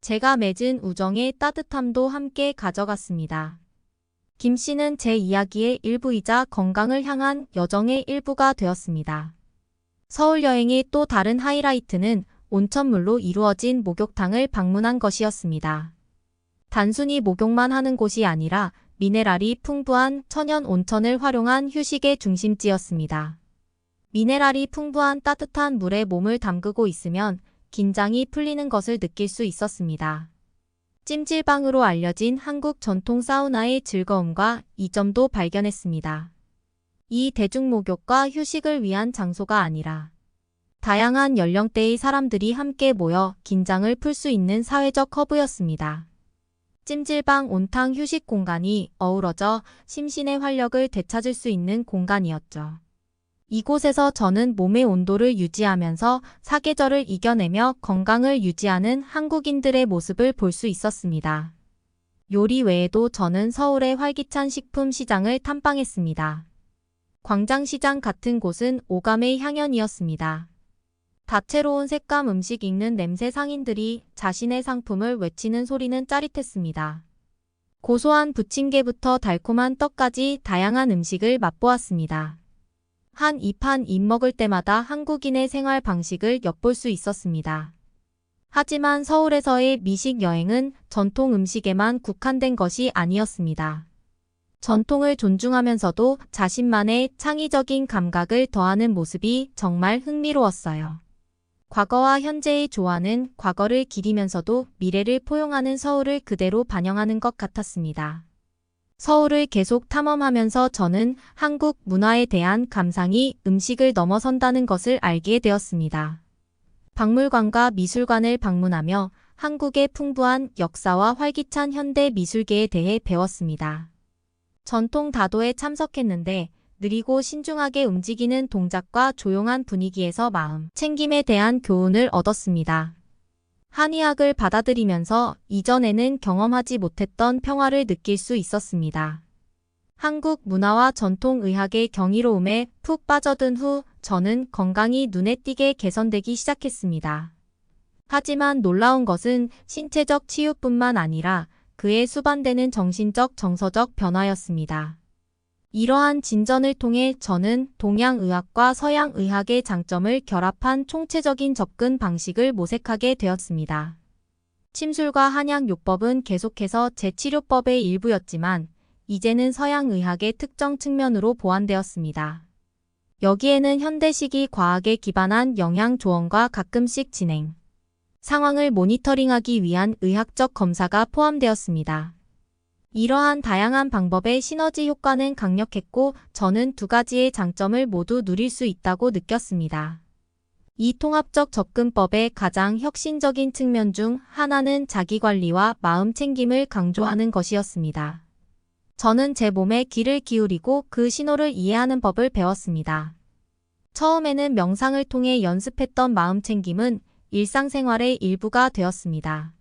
제가 맺은 우정의 따뜻함도 함께 가져갔습니다. 김 씨는 제 이야기의 일부이자 건강을 향한 여정의 일부가 되었습니다. 서울 여행의 또 다른 하이라이트는 온천물로 이루어진 목욕탕을 방문한 것이었습니다. 단순히 목욕만 하는 곳이 아니라 미네랄이 풍부한 천연 온천을 활용한 휴식의 중심지였습니다. 미네랄이 풍부한 따뜻한 물에 몸을 담그고 있으면 긴장이 풀리는 것을 느낄 수 있었습니다. 찜질방으로 알려진 한국 전통 사우나의 즐거움과 이점도 발견했습니다. 이 대중목욕과 휴식을 위한 장소가 아니라 다양한 연령대의 사람들이 함께 모여 긴장을 풀 수 있는 사회적 허브였습니다. 찜질방, 온탕, 휴식 공간이 어우러져 심신의 활력을 되찾을 수 있는 공간이었죠. 이곳에서 저는 몸의 온도를 유지하면서 사계절을 이겨내며 건강을 유지하는 한국인들의 모습을 볼 수 있었습니다. 요리 외에도 저는 서울의 활기찬 식품 시장을 탐방했습니다. 광장시장 같은 곳은 오감의 향연이었습니다. 다채로운 색감, 음식, 익는 냄새, 상인들이 자신의 상품을 외치는 소리는 짜릿했습니다. 고소한 부침개부터 달콤한 떡까지 다양한 음식을 맛보았습니다. 한 입 한 입 먹을 때마다 한국인의 생활 방식을 엿볼 수 있었습니다. 하지만 서울에서의 미식 여행은 전통 음식에만 국한된 것이 아니었습니다. 전통을 존중하면서도 자신만의 창의적인 감각을 더하는 모습이 정말 흥미로웠어요. 과거와 현재의 조화는 과거를 기리면서도 미래를 포용하는 서울을 그대로 반영하는 것 같았습니다. 서울을 계속 탐험하면서 저는 한국 문화에 대한 감상이 음식을 넘어선다는 것을 알게 되었습니다. 박물관과 미술관을 방문하며 한국의 풍부한 역사와 활기찬 현대 미술계에 대해 배웠습니다. 전통 다도에 참석했는데 느리고 신중하게 움직이는 동작과 조용한 분위기에서 마음 챙김에 대한 교훈을 얻었습니다. 한의학을 받아들이면서 이전에는 경험하지 못했던 평화를 느낄 수 있었습니다. 한국 문화와 전통 의학의 경이로움에 푹 빠져든 후 저는 건강이 눈에 띄게 개선되기 시작했습니다. 하지만 놀라운 것은 신체적 치유뿐만 아니라 그에 수반되는 정신적, 정서적 변화였습니다. 이러한 진전을 통해 저는 동양의학과 서양의학의 장점을 결합한 총체적인 접근 방식을 모색하게 되었습니다. 침술과 한약요법은 계속해서 제 치료법의 일부였지만 이제는 서양의학의 특정 측면으로 보완되었습니다. 여기에는 현대식이 과학에 기반한 영양조언과 가끔씩 진행 상황을 모니터링하기 위한 의학적 검사가 포함되었습니다. 이러한 다양한 방법의 시너지 효과는 강력했고 저는 두 가지의 장점을 모두 누릴 수 있다고 느꼈습니다. 이 통합적 접근법의 가장 혁신적인 측면 중 하나는 자기관리와 마음 챙김을 강조하는 것이었습니다. 저는 제 몸에 귀를 기울이고 그 신호를 이해하는 법을 배웠습니다. 처음에는 명상을 통해 연습했던 마음 챙김은 일상생활의 일부가 되었습니다.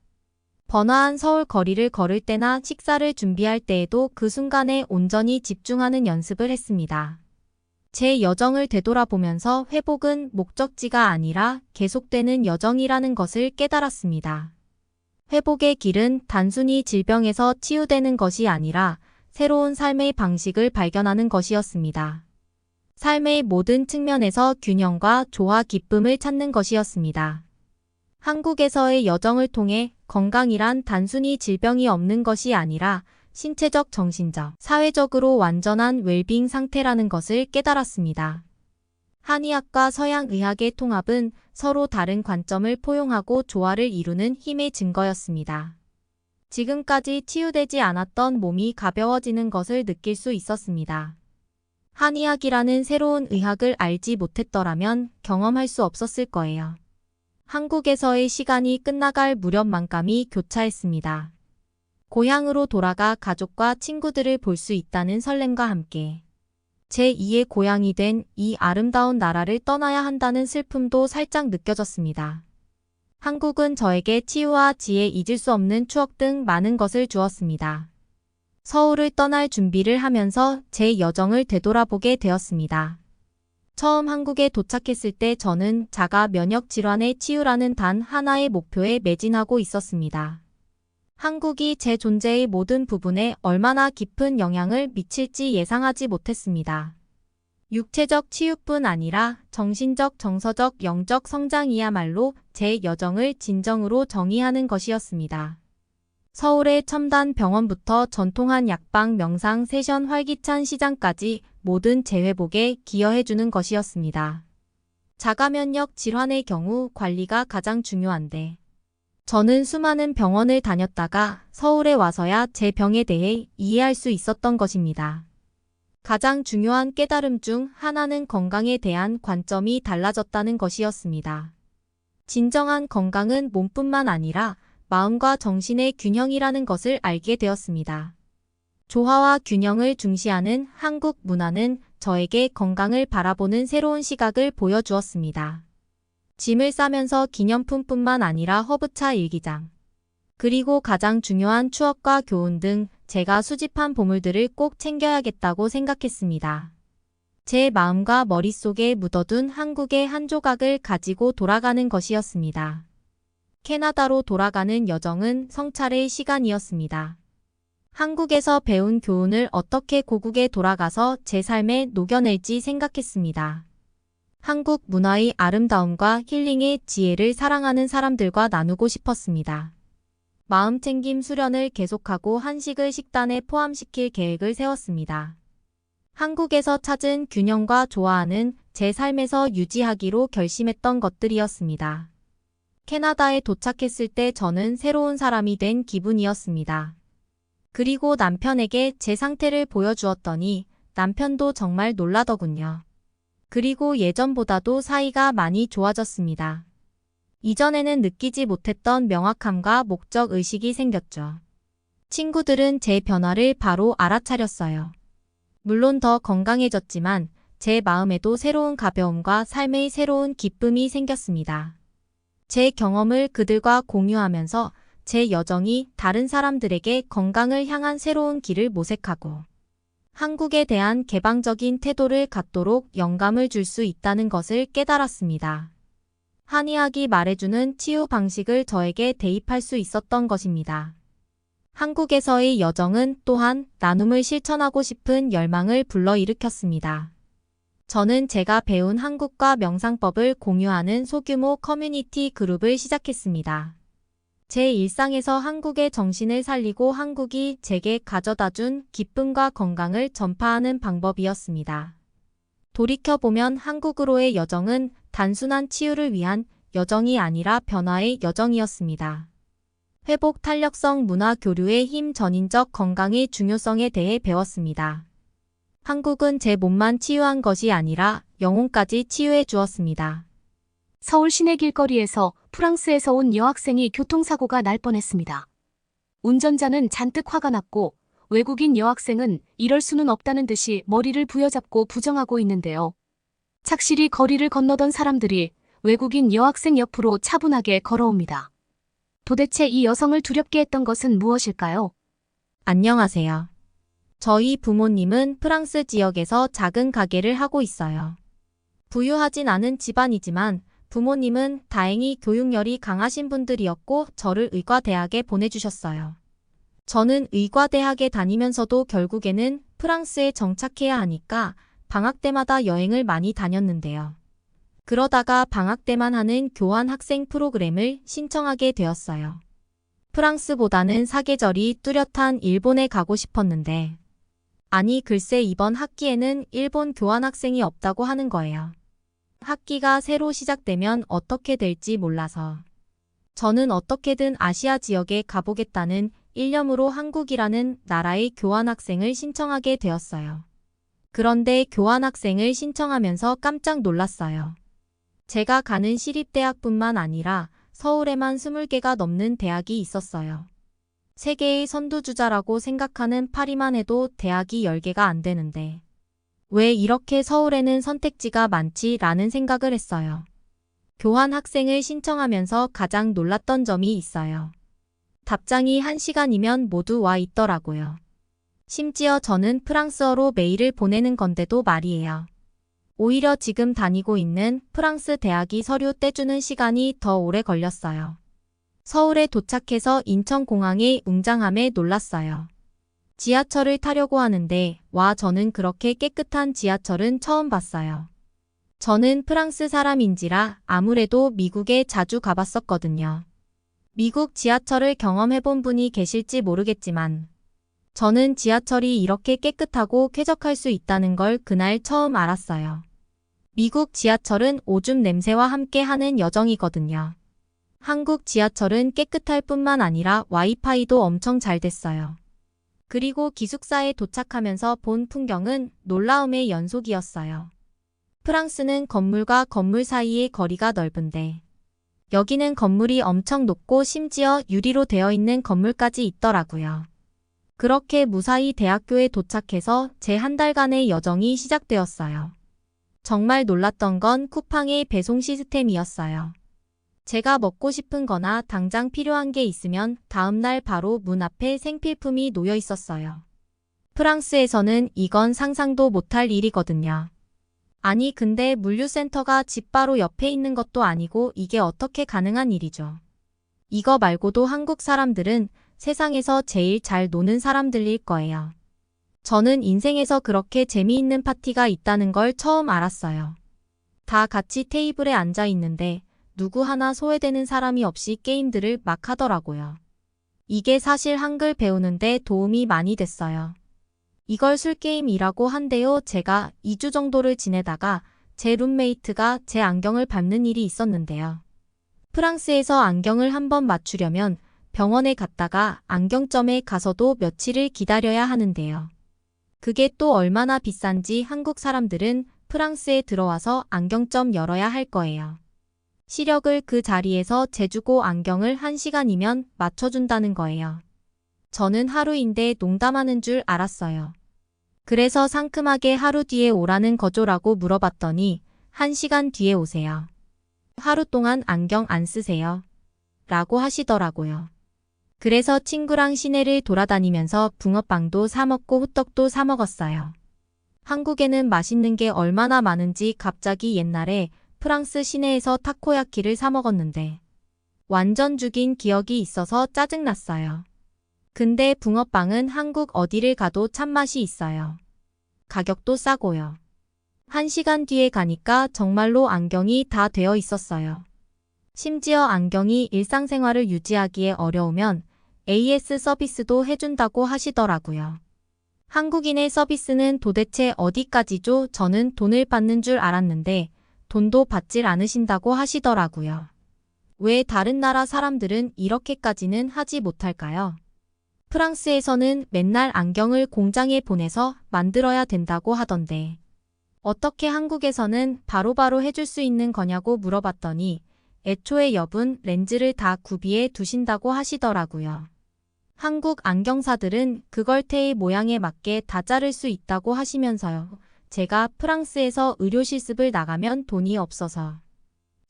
번화한 서울 거리를 걸을 때나 식사를 준비할 때에도 그 순간에 온전히 집중하는 연습을 했습니다. 제 여정을 되돌아보면서 회복은 목적지가 아니라 계속되는 여정이라는 것을 깨달았습니다. 회복의 길은 단순히 질병에서 치유되는 것이 아니라 새로운 삶의 방식을 발견하는 것이었습니다. 삶의 모든 측면에서 균형과 조화, 기쁨을 찾는 것이었습니다. 한국에서의 여정을 통해 건강이란 단순히 질병이 없는 것이 아니라 신체적, 정신적, 사회적으로 완전한 웰빙 상태라는 것을 깨달았습니다. 한의학과 서양의학의 통합은 서로 다른 관점을 포용하고 조화를 이루는 힘의 증거였습니다. 지금까지 치유되지 않았던 몸이 가벼워지는 것을 느낄 수 있었습니다. 한의학이라는 새로운 의학을 알지 못했더라면 경험할 수 없었을 거예요. 한국에서의 시간이 끝나갈 무렵만감이 교차했습니다. 고향으로 돌아가 가족과 친구들을 볼 수 있다는 설렘과 함께 제2의 고향이 된 이 아름다운 나라를 떠나야 한다는 슬픔도 살짝 느껴졌습니다. 한국은 저에게 치유와 지혜, 잊을 수 없는 추억 등 많은 것을 주었습니다. 서울을 떠날 준비를 하면서 제 여정을 되돌아보게 되었습니다. 처음 한국에 도착했을 때 저는 자가 면역 질환의 치유라는 단 하나의 목표에 매진하고 있었습니다. 한국이 제 존재의 모든 부분에 얼마나 깊은 영향을 미칠지 예상하지 못했습니다. 육체적 치유뿐 아니라 정신적, 정서적, 영적 성장이야말로 제 여정을 진정으로 정의하는 것이었습니다. 서울의 첨단 병원부터 전통한 약방, 명상, 세션, 활기찬 시장까지 모든 재회복에 기여해주는 것이었습니다. 자가면역 질환의 경우 관리가 가장 중요한데 저는 수많은 병원을 다녔다가 서울에 와서야 제 병에 대해 이해할 수 있었던 것입니다. 가장 중요한 깨달음 중 하나는 건강에 대한 관점이 달라졌다는 것이었습니다. 진정한 건강은 몸뿐만 아니라 마음과 정신의 균형이라는 것을 알게 되었습니다. 조화와 균형을 중시하는 한국 문화는 저에게 건강을 바라보는 새로운 시각을 보여주었습니다. 짐을 싸면서 기념품뿐만 아니라 허브차 일기장, 그리고 가장 중요한 추억과 교훈 등 제가 수집한 보물들을 꼭 챙겨야겠다고 생각했습니다. 제 마음과 머릿속에 묻어둔 한국의 한 조각을 가지고 돌아가는 것이었습니다. 캐나다로 돌아가는 여정은 성찰의 시간이었습니다. 한국에서 배운 교훈을 어떻게 고국에 돌아가서 제 삶에 녹여낼지 생각했습니다. 한국 문화의 아름다움과 힐링의 지혜를 사랑하는 사람들과 나누고 싶었습니다. 마음챙김 수련을 계속하고 한식을 식단에 포함시킬 계획을 세웠습니다. 한국에서 찾은 균형과 조화는 제 삶에서 유지하기로 결심했던 것들이었습니다. 캐나다에 도착했을 때 저는 새로운 사람이 된 기분이었습니다. 그리고 남편에게 제 상태를 보여주었더니 남편도 정말 놀라더군요. 그리고 예전보다도 사이가 많이 좋아졌습니다. 이전에는 느끼지 못했던 명확함과 목적의식이 생겼죠. 친구들은 제 변화를 바로 알아차렸어요. 물론 더 건강해졌지만 제 마음에도 새로운 가벼움과 삶의 새로운 기쁨이 생겼습니다. 제 경험을 그들과 공유하면서 제 여정이 다른 사람들에게 건강을 향한 새로운 길을 모색하고 한국에 대한 개방적인 태도를 갖도록 영감을 줄 수 있다는 것을 깨달았습니다. 한의학이 말해주는 치유 방식을 저에게 대입할 수 있었던 것입니다. 한국에서의 여정은 또한 나눔을 실천하고 싶은 열망을 불러일으켰습니다. 저는 제가 배운 한국과 명상법을 공유하는 소규모 커뮤니티 그룹을 시작했습니다. 제 일상에서 한국의 정신을 살리고 한국이 제게 가져다준 기쁨과 건강을 전파하는 방법이었습니다. 돌이켜보면 한국으로의 여정은 단순한 치유를 위한 여정이 아니라 변화의 여정이었습니다. 회복 탄력성 문화 교류의 힘, 전인적 건강의 중요성에 대해 배웠습니다. 한국은 제 몸만 치유한 것이 아니라 영혼까지 치유해 주었습니다. 서울 시내 길거리에서 프랑스에서 온 여학생이 교통사고가 날 뻔했습니다. 운전자는 잔뜩 화가 났고 외국인 여학생은 이럴 수는 없다는 듯이 머리를 부여잡고 부정하고 있는데요. 착실히 거리를 건너던 사람들이 외국인 여학생 옆으로 차분하게 걸어옵니다. 도대체 이 여성을 두렵게 했던 것은 무엇일까요? 안녕하세요. 저희 부모님은 프랑스 지역에서 작은 가게를 하고 있어요. 부유하진 않은 집안이지만 부모님은 다행히 교육열이 강하신 분들이었고 저를 의과대학에 보내주셨어요. 저는 의과대학에 다니면서도 결국에는 프랑스에 정착해야 하니까 방학 때마다 여행을 많이 다녔는데요. 그러다가 방학 때만 하는 교환 학생 프로그램을 신청하게 되었어요. 프랑스보다는 사계절이 뚜렷한 일본에 가고 싶었는데 아니 글쎄 이번 학기에는 일본 교환 학생이 없다고 하는 거예요. 학기가 새로 시작되면 어떻게 될지 몰라서 저는 어떻게든 아시아 지역에 가보겠다는 일념으로 한국이라는 나라의 교환학생을 신청하게 되었어요. 그런데 교환학생을 신청하면서 깜짝 놀랐어요. 제가 가는 시립대학뿐만 아니라 서울에만 20개가 넘는 대학이 있었어요. 세계의 선두주자라고 생각하는 파리만 해도 대학이 10개가 안 되는데 왜 이렇게 서울에는 선택지가 많지라는 생각을 했어요. 교환 학생을 신청하면서 가장 놀랐던 점이 있어요. 답장이 1시간이면 모두 와 있더라고요. 심지어 저는 프랑스어로 메일을 보내는 건데도 말이에요. 오히려 지금 다니고 있는 프랑스 대학이 서류 떼주는 시간이 더 오래 걸렸어요. 서울에 도착해서 인천공항에 웅장함에 놀랐어요. 지하철을 타려고 하는데 저는 그렇게 깨끗한 지하철은 처음 봤어요. 저는 프랑스 사람인지라 아무래도 미국에 자주 가봤었거든요. 미국 지하철을 경험해본 분이 계실지 모르겠지만 저는 지하철이 이렇게 깨끗하고 쾌적할 수 있다는 걸 그날 처음 알았어요. 미국 지하철은 오줌 냄새와 함께 하는 여정이거든요. 한국 지하철은 깨끗할 뿐만 아니라 와이파이도 엄청 잘 됐어요. 그리고 기숙사에 도착하면서 본 풍경은 놀라움의 연속이었어요. 프랑스는 건물과 건물 사이의 거리가 넓은데 여기는 건물이 엄청 높고 심지어 유리로 되어 있는 건물까지 있더라고요. 그렇게 무사히 대학교에 도착해서 제 한 달간의 여정이 시작되었어요. 정말 놀랐던 건 쿠팡의 배송 시스템이었어요. 제가 먹고 싶은 거나 당장 필요한 게 있으면 다음날 바로 문 앞에 생필품이 놓여 있었어요. 프랑스에서는 이건 상상도 못할 일이거든요. 아니 근데 물류센터가 집 바로 옆에 있는 것도 아니고 이게 어떻게 가능한 일이죠. 이거 말고도 한국 사람들은 세상에서 제일 잘 노는 사람들일 거예요. 저는 인생에서 그렇게 재미있는 파티가 있다는 걸 처음 알았어요. 다 같이 테이블에 앉아 있는데 누구 하나 소외되는 사람이 없이 게임들을 막 하더라고요. 이게 사실 한글 배우는데 도움이 많이 됐어요. 이걸 술게임이라고 한대요. 제가 2주 정도를 지내다가 제 룸메이트가 제 안경을 밟는 일이 있었는데요. 프랑스에서 안경을 한번 맞추려면 병원에 갔다가 안경점에 가서도 며칠을 기다려야 하는데요. 그게 또 얼마나 비싼지 한국 사람들은 프랑스에 들어와서 안경점 열어야 할 거예요. 시력을 그 자리에서 재주고 안경을 1시간이면 맞춰준다는 거예요. 저는 하루인데 농담하는 줄 알았어요. 그래서 상큼하게 하루 뒤에 오라는 거죠라고 물어봤더니 1시간 뒤에 오세요. 하루 동안 안경 안 쓰세요. 라고 하시더라고요. 그래서 친구랑 시내를 돌아다니면서 붕어빵도 사 먹고 호떡도 사 먹었어요. 한국에는 맛있는 게 얼마나 많은지 갑자기 옛날에 프랑스 시내에서 타코야키를 사 먹었는데 완전 죽인 기억이 있어서 짜증났어요. 근데 붕어빵은 한국 어디를 가도 참맛이 있어요. 가격도 싸고요. 1시간 뒤에 가니까 정말로 안경이 다 되어 있었어요. 심지어 안경이 일상생활을 유지하기에 어려우면 AS 서비스도 해준다고 하시더라고요. 한국인의 서비스는 도대체 어디까지죠? 저는 돈을 받는 줄 알았는데 돈도 받질 않으신다고 하시더라고요. 왜 다른 나라 사람들은 이렇게까지는 하지 못할까요? 프랑스에서는 맨날 안경을 공장에 보내서 만들어야 된다고 하던데 어떻게 한국에서는 바로바로 해줄 수 있는 거냐고 물어봤더니 애초에 여분 렌즈를 다 구비해 두신다고 하시더라고요. 한국 안경사들은 그걸테의 모양에 맞게 다 자를 수 있다고 하시면서요. 제가 프랑스에서 의료 실습을 나가면 돈이 없어서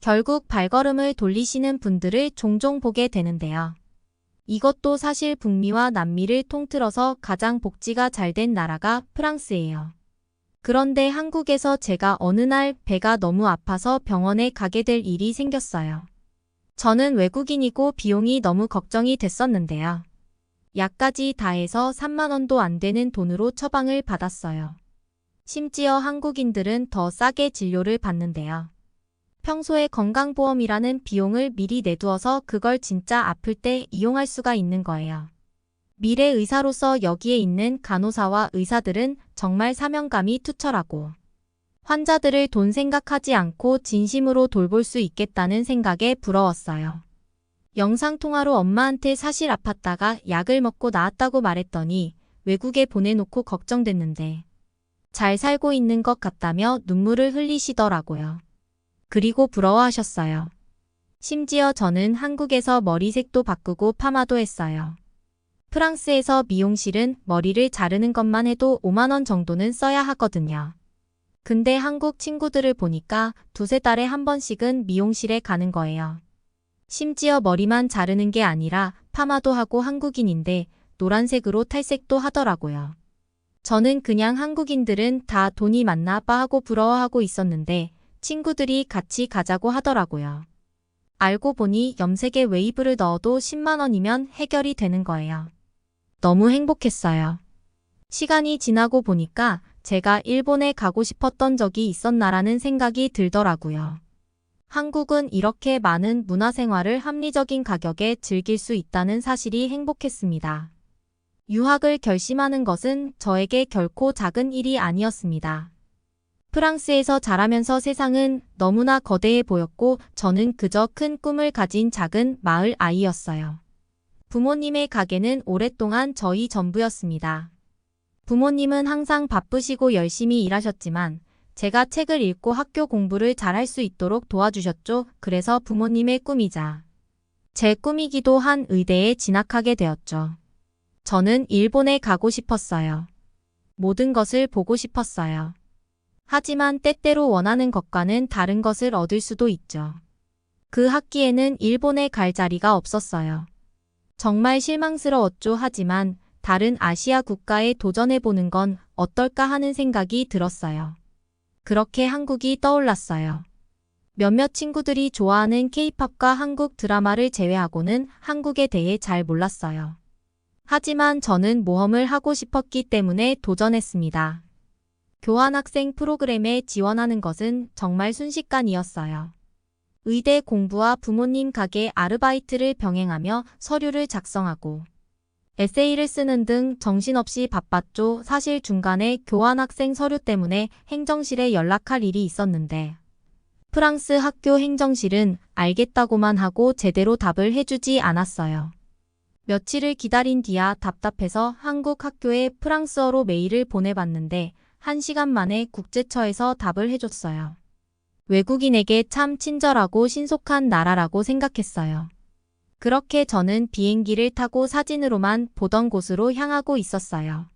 결국 발걸음을 돌리시는 분들을 종종 보게 되는데요. 이것도 사실 북미와 남미를 통틀어서 가장 복지가 잘 된 나라가 프랑스예요. 그런데 한국에서 제가 어느 날 배가 너무 아파서 병원에 가게 될 일이 생겼어요. 저는 외국인이고 비용이 너무 걱정이 됐었는데요. 약까지 다 해서 3만 원도 안 되는 돈으로 처방을 받았어요. 심지어 한국인들은 더 싸게 진료를 받는데요. 평소에 건강보험이라는 비용을 미리 내두어서 그걸 진짜 아플 때 이용할 수가 있는 거예요. 미래 의사로서 여기에 있는 간호사와 의사들은 정말 사명감이 투철하고 환자들을 돈 생각하지 않고 진심으로 돌볼 수 있겠다는 생각에 부러웠어요. 영상통화로 엄마한테 사실 아팠다가 약을 먹고 나았다고 말했더니 외국에 보내놓고 걱정됐는데 잘 살고 있는 것 같다며 눈물을 흘리시더라고요. 그리고 부러워하셨어요. 심지어 저는 한국에서 머리색도 바꾸고 파마도 했어요. 프랑스에서 미용실은 머리를 자르는 것만 해도 5만 원 정도는 써야 하거든요. 근데 한국 친구들을 보니까 두세 달에 한 번씩은 미용실에 가는 거예요. 심지어 머리만 자르는 게 아니라 파마도 하고 한국인인데 노란색으로 탈색도 하더라고요. 저는 그냥 한국인들은 다 돈이 많나 봐 하고 부러워하고 있었는데 친구들이 같이 가자고 하더라고요. 알고 보니 염색에 웨이브를 넣어도 10만 원이면 해결이 되는 거예요. 너무 행복했어요. 시간이 지나고 보니까 제가 일본에 가고 싶었던 적이 있었나라는 생각이 들더라고요. 한국은 이렇게 많은 문화생활을 합리적인 가격에 즐길 수 있다는 사실이 행복했습니다. 유학을 결심하는 것은 저에게 결코 작은 일이 아니었습니다. 프랑스에서 자라면서 세상은 너무나 거대해 보였고 저는 그저 큰 꿈을 가진 작은 마을 아이였어요. 부모님의 가게는 오랫동안 저희 전부였습니다. 부모님은 항상 바쁘시고 열심히 일하셨지만 제가 책을 읽고 학교 공부를 잘할 수 있도록 도와주셨죠. 그래서 부모님의 꿈이자 제 꿈이기도 한 의대에 진학하게 되었죠. 저는 일본에 가고 싶었어요. 모든 것을 보고 싶었어요. 하지만 때때로 원하는 것과는 다른 것을 얻을 수도 있죠. 그 학기에는 일본에 갈 자리가 없었어요. 정말 실망스러웠죠. 하지만 다른 아시아 국가에 도전해보는 건 어떨까 하는 생각이 들었어요. 그렇게 한국이 떠올랐어요. 몇몇 친구들이 좋아하는 K-팝과 한국 드라마를 제외하고는 한국에 대해 잘 몰랐어요. 하지만 저는 모험을 하고 싶었기 때문에 도전했습니다. 교환학생 프로그램에 지원하는 것은 정말 순식간이었어요. 의대 공부와 부모님 가게 아르바이트를 병행하며 서류를 작성하고 에세이를 쓰는 등 정신없이 바빴죠. 사실 중간에 교환학생 서류 때문에 행정실에 연락할 일이 있었는데 프랑스 학교 행정실은 알겠다고만 하고 제대로 답을 해주지 않았어요. 며칠을 기다린 뒤야 답답해서 한국 학교에 프랑스어로 메일을 보내봤는데 1시간 만에 국제처에서 답을 해줬어요. 외국인에게 참 친절하고 신속한 나라라고 생각했어요. 그렇게 저는 비행기를 타고 사진으로만 보던 곳으로 향하고 있었어요.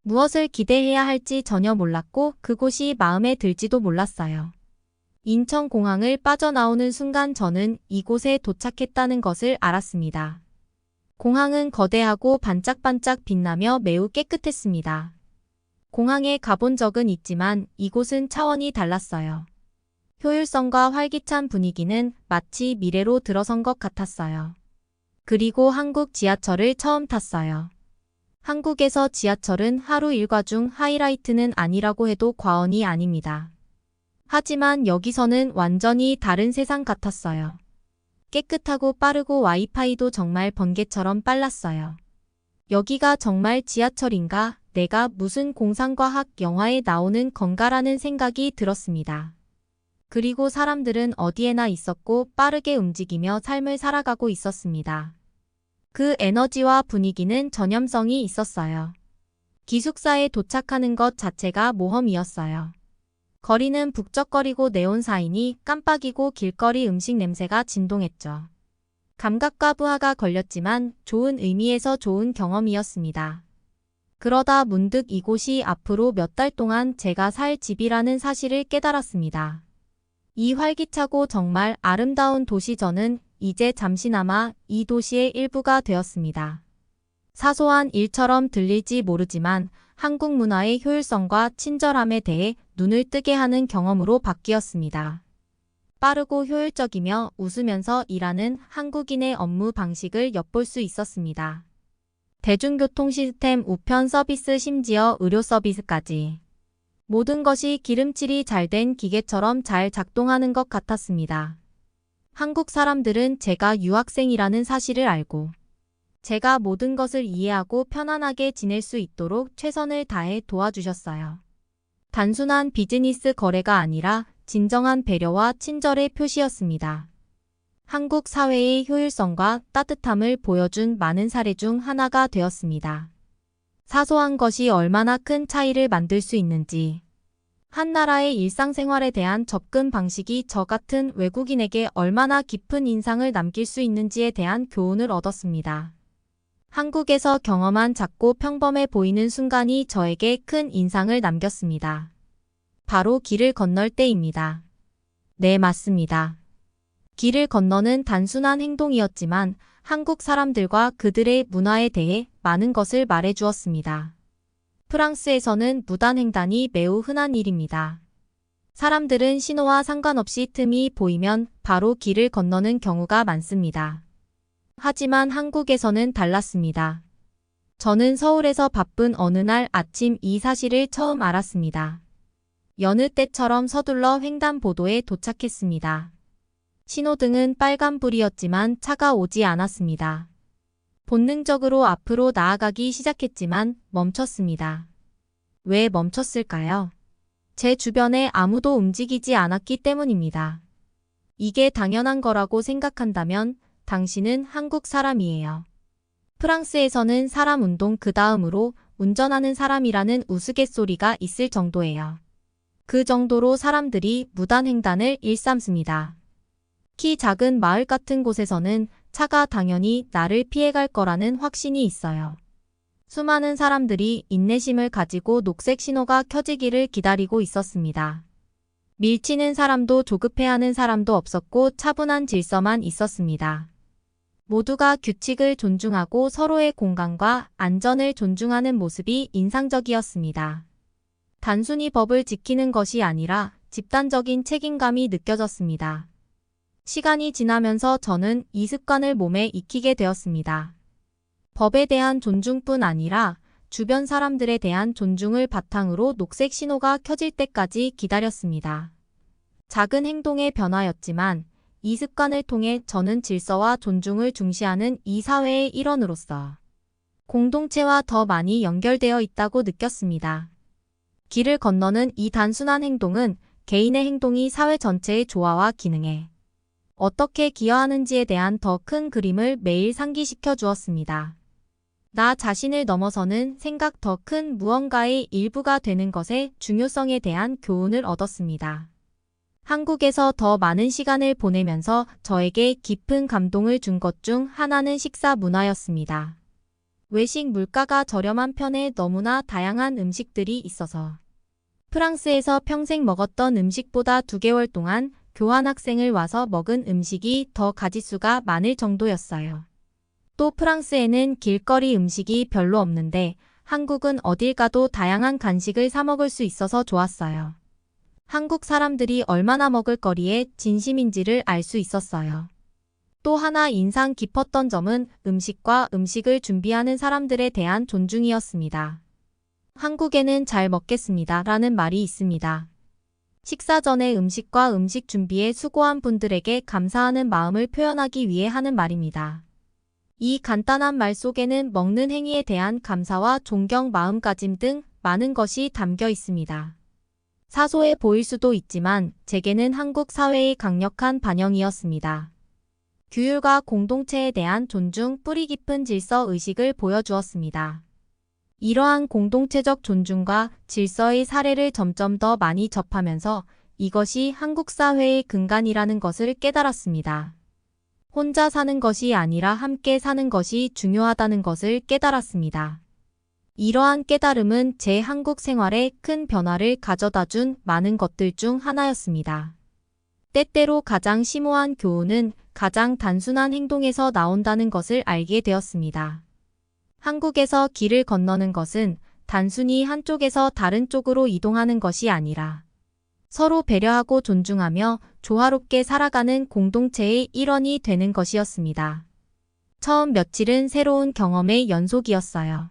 무엇을 기대해야 할지 전혀 몰랐고 그곳이 마음에 들지도 몰랐어요. 인천공항을 빠져나오는 순간 저는 이곳에 도착했다는 것을 알았습니다. 공항은 거대하고 반짝반짝 빛나며 매우 깨끗했습니다. 공항에 가본 적은 있지만 이곳은 차원이 달랐어요. 효율성과 활기찬 분위기는 마치 미래로 들어선 것 같았어요. 그리고 한국 지하철을 처음 탔어요. 한국에서 지하철은 하루 일과 중 하이라이트는 아니라고 해도 과언이 아닙니다. 하지만 여기서는 완전히 다른 세상 같았어요. 깨끗하고 빠르고 와이파이도 정말 번개처럼 빨랐어요. 여기가 정말 지하철인가? 내가 무슨 공상과학 영화에 나오는 건가라는 생각이 들었습니다. 그리고 사람들은 어디에나 있었고 빠르게 움직이며 삶을 살아가고 있었습니다. 그 에너지와 분위기는 전염성이 있었어요. 기숙사에 도착하는 것 자체가 모험이었어요. 거리는 북적거리고 네온 사인이 깜빡이고 길거리 음식 냄새가 진동했죠. 감각과 부하가 걸렸지만 좋은 의미에서 좋은 경험이었습니다. 그러다 문득 이곳이 앞으로 몇 달 동안 제가 살 집이라는 사실을 깨달았습니다. 이 활기차고 정말 아름다운 도시 저는 이제 잠시나마 이 도시의 일부가 되었습니다. 사소한 일처럼 들릴지 모르지만 한국 문화의 효율성과 친절함에 대해 눈을 뜨게 하는 경험으로 바뀌었습니다. 빠르고 효율적이며 웃으면서 일하는 한국인의 업무 방식을 엿볼 수 있었습니다. 대중교통 시스템, 우편 서비스, 심지어 의료 서비스까지. 모든 것이 기름칠이 잘 된 기계처럼 잘 작동하는 것 같았습니다. 한국 사람들은 제가 유학생이라는 사실을 알고 제가 모든 것을 이해하고 편안하게 지낼 수 있도록 최선을 다해 도와주셨어요. 단순한 비즈니스 거래가 아니라 진정한 배려와 친절의 표시였습니다. 한국 사회의 효율성과 따뜻함을 보여준 많은 사례 중 하나가 되었습니다. 사소한 것이 얼마나 큰 차이를 만들 수 있는지 한 나라의 일상생활에 대한 접근 방식이 저 같은 외국인에게 얼마나 깊은 인상을 남길 수 있는지에 대한 교훈을 얻었습니다. 한국에서 경험한 작고 평범해 보이는 순간이 저에게 큰 인상을 남겼습니다. 바로 길을 건널 때입니다. 네, 맞습니다. 길을 건너는 단순한 행동이었지만 한국 사람들과 그들의 문화에 대해 많은 것을 말해 주었습니다. 프랑스에서는 무단횡단이 매우 흔한 일입니다. 사람들은 신호와 상관없이 틈이 보이면 바로 길을 건너는 경우가 많습니다. 하지만 한국에서는 달랐습니다. 저는 서울에서 바쁜 어느 날 아침 이 사실을 처음 알았습니다. 여느 때처럼 서둘러 횡단보도에 도착했습니다. 신호등은 빨간불이었지만 차가 오지 않았습니다. 본능적으로 앞으로 나아가기 시작했지만 멈췄습니다. 왜 멈췄을까요? 제 주변에 아무도 움직이지 않았기 때문입니다. 이게 당연한 거라고 생각한다면 당신은 한국 사람이에요. 프랑스에서는 사람 운동 그 다음으로 운전하는 사람이라는 우스갯소리가 있을 정도예요. 그 정도로 사람들이 무단횡단을 일삼습니다. 키 작은 마을 같은 곳에서는 차가 당연히 나를 피해갈 거라는 확신이 있어요. 수많은 사람들이 인내심을 가지고 녹색 신호가 켜지기를 기다리고 있었습니다. 밀치는 사람도 조급해하는 사람도 없었고 차분한 질서만 있었습니다. 모두가 규칙을 존중하고 서로의 공간과 안전을 존중하는 모습이 인상적이었습니다. 단순히 법을 지키는 것이 아니라 집단적인 책임감이 느껴졌습니다. 시간이 지나면서 저는 이 습관을 몸에 익히게 되었습니다. 법에 대한 존중뿐 아니라 주변 사람들에 대한 존중을 바탕으로 녹색 신호가 켜질 때까지 기다렸습니다. 작은 행동의 변화였지만 이 습관을 통해 저는 질서와 존중을 중시하는 이 사회의 일원으로서 공동체와 더 많이 연결되어 있다고 느꼈습니다. 길을 건너는 이 단순한 행동은 개인의 행동이 사회 전체의 조화와 기능에 어떻게 기여하는지에 대한 더 큰 그림을 매일 상기시켜 주었습니다. 나 자신을 넘어서는 생각 더 큰 무언가의 일부가 되는 것의 중요성에 대한 교훈을 얻었습니다. 한국에서 더 많은 시간을 보내면서 저에게 깊은 감동을 준 것 중 하나는 식사 문화였습니다. 외식 물가가 저렴한 편에 너무나 다양한 음식들이 있어서 프랑스에서 평생 먹었던 음식보다 2개월 동안 교환학생을 와서 먹은 음식이 더 가짓수가 많을 정도였어요. 또 프랑스에는 길거리 음식이 별로 없는데 한국은 어딜 가도 다양한 간식을 사 먹을 수 있어서 좋았어요. 한국 사람들이 얼마나 먹을거리에 진심인지를 알 수 있었어요. 또 하나 인상 깊었던 점은 음식과 음식을 준비하는 사람들에 대한 존중이었습니다. 한국에는 잘 먹겠습니다 라는 말이 있습니다. 식사 전에 음식과 음식 준비에 수고한 분들에게 감사하는 마음을 표현하기 위해 하는 말입니다. 이 간단한 말 속에는 먹는 행위에 대한 감사와 존경, 마음가짐 등 많은 것이 담겨 있습니다. 사소해 보일 수도 있지만 제게는 한국 사회의 강력한 반영이었습니다. 규율과 공동체에 대한 존중, 뿌리 깊은 질서 의식을 보여주었습니다. 이러한 공동체적 존중과 질서의 사례를 점점 더 많이 접하면서 이것이 한국 사회의 근간이라는 것을 깨달았습니다. 혼자 사는 것이 아니라 함께 사는 것이 중요하다는 것을 깨달았습니다. 이러한 깨달음은 제 한국 생활에 큰 변화를 가져다 준 많은 것들 중 하나였습니다. 때때로 가장 심오한 교훈은 가장 단순한 행동에서 나온다는 것을 알게 되었습니다. 한국에서 길을 건너는 것은 단순히 한쪽에서 다른 쪽으로 이동하는 것이 아니라 서로 배려하고 존중하며 조화롭게 살아가는 공동체의 일원이 되는 것이었습니다. 처음 며칠은 새로운 경험의 연속이었어요.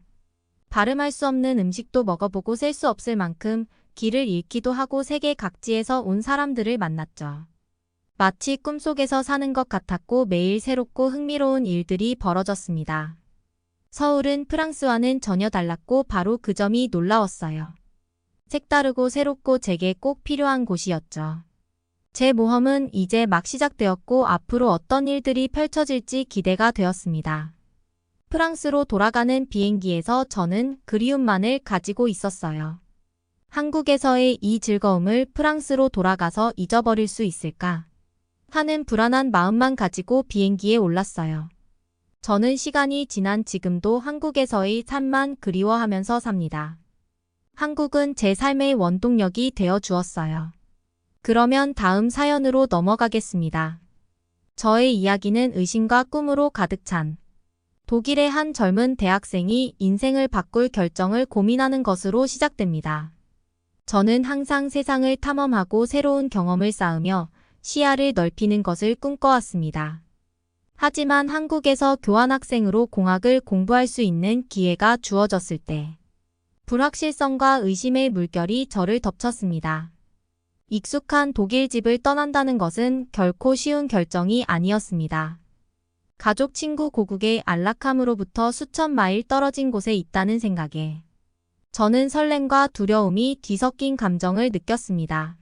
발음할 수 없는 음식도 먹어보고 셀 수 없을 만큼 길을 잃기도 하고 세계 각지에서 온 사람들을 만났죠. 마치 꿈속에서 사는 것 같았고 매일 새롭고 흥미로운 일들이 벌어졌습니다. 서울은 프랑스와는 전혀 달랐고 바로 그 점이 놀라웠어요. 색다르고 새롭고 제게 꼭 필요한 곳이었죠. 제 모험은 이제 막 시작되었고 앞으로 어떤 일들이 펼쳐질지 기대가 되었습니다. 프랑스로 돌아가는 비행기에서 저는 그리움만을 가지고 있었어요. 한국에서의 이 즐거움을 프랑스로 돌아가서 잊어버릴 수 있을까? 하는 불안한 마음만 가지고 비행기에 올랐어요. 저는 시간이 지난 지금도 한국에서의 삶만 그리워하면서 삽니다. 한국은 제 삶의 원동력이 되어 주었어요. 그러면 다음 사연으로 넘어가겠습니다. 저의 이야기는 의심과 꿈으로 가득 찬 독일의 한 젊은 대학생이 인생을 바꿀 결정을 고민하는 것으로 시작됩니다. 저는 항상 세상을 탐험하고 새로운 경험을 쌓으며 시야를 넓히는 것을 꿈꿔왔습니다. 하지만 한국에서 교환학생으로 공학을 공부할 수 있는 기회가 주어졌을 때 불확실성과 의심의 물결이 저를 덮쳤습니다. 익숙한 독일 집을 떠난다는 것은 결코 쉬운 결정이 아니었습니다. 가족, 친구, 고국의 안락함으로부터 수천 마일 떨어진 곳에 있다는 생각에 저는 설렘과 두려움이 뒤섞인 감정을 느꼈습니다.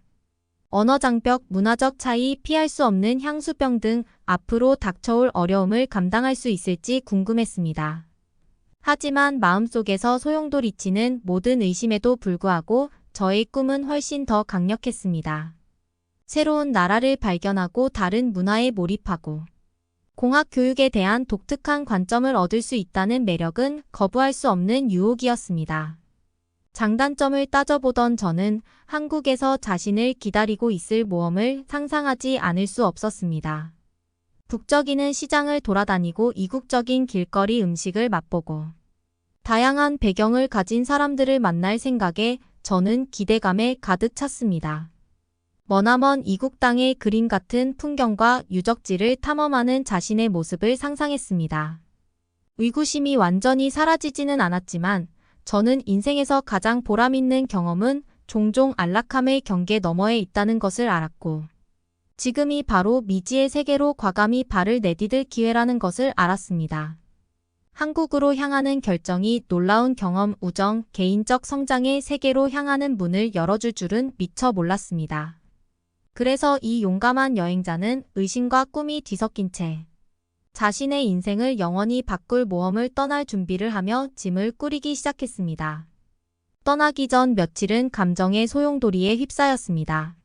언어 장벽, 문화적 차이, 피할 수 없는 향수병 등 앞으로 닥쳐올 어려움을 감당할 수 있을지 궁금했습니다. 하지만 마음속에서 소용돌이치는 모든 의심에도 불구하고 저의 꿈은 훨씬 더 강력했습니다. 새로운 나라를 발견하고 다른 문화에 몰입하고 공학 교육에 대한 독특한 관점을 얻을 수 있다는 매력은 거부할 수 없는 유혹이었습니다. 장단점을 따져보던 저는 한국에서 자신을 기다리고 있을 모험을 상상하지 않을 수 없었습니다. 북적이는 시장을 돌아다니고 이국적인 길거리 음식을 맛보고 다양한 배경을 가진 사람들을 만날 생각에 저는 기대감에 가득 찼습니다. 머나먼 이국 땅의 그림 같은 풍경과 유적지를 탐험하는 자신의 모습을 상상했습니다. 의구심이 완전히 사라지지는 않았지만 저는 인생에서 가장 보람있는 경험은 종종 안락함의 경계 너머에 있다는 것을 알았고 지금이 바로 미지의 세계로 과감히 발을 내디딜 기회라는 것을 알았습니다. 한국으로 향하는 결정이 놀라운 경험, 우정, 개인적 성장의 세계로 향하는 문을 열어줄 줄은 미처 몰랐습니다. 그래서 이 용감한 여행자는 의심과 꿈이 뒤섞인 채 자신의 인생을 영원히 바꿀 모험을 떠날 준비를 하며 짐을 꾸리기 시작했습니다. 떠나기 전 며칠은 감정의 소용돌이에 휩싸였습니다.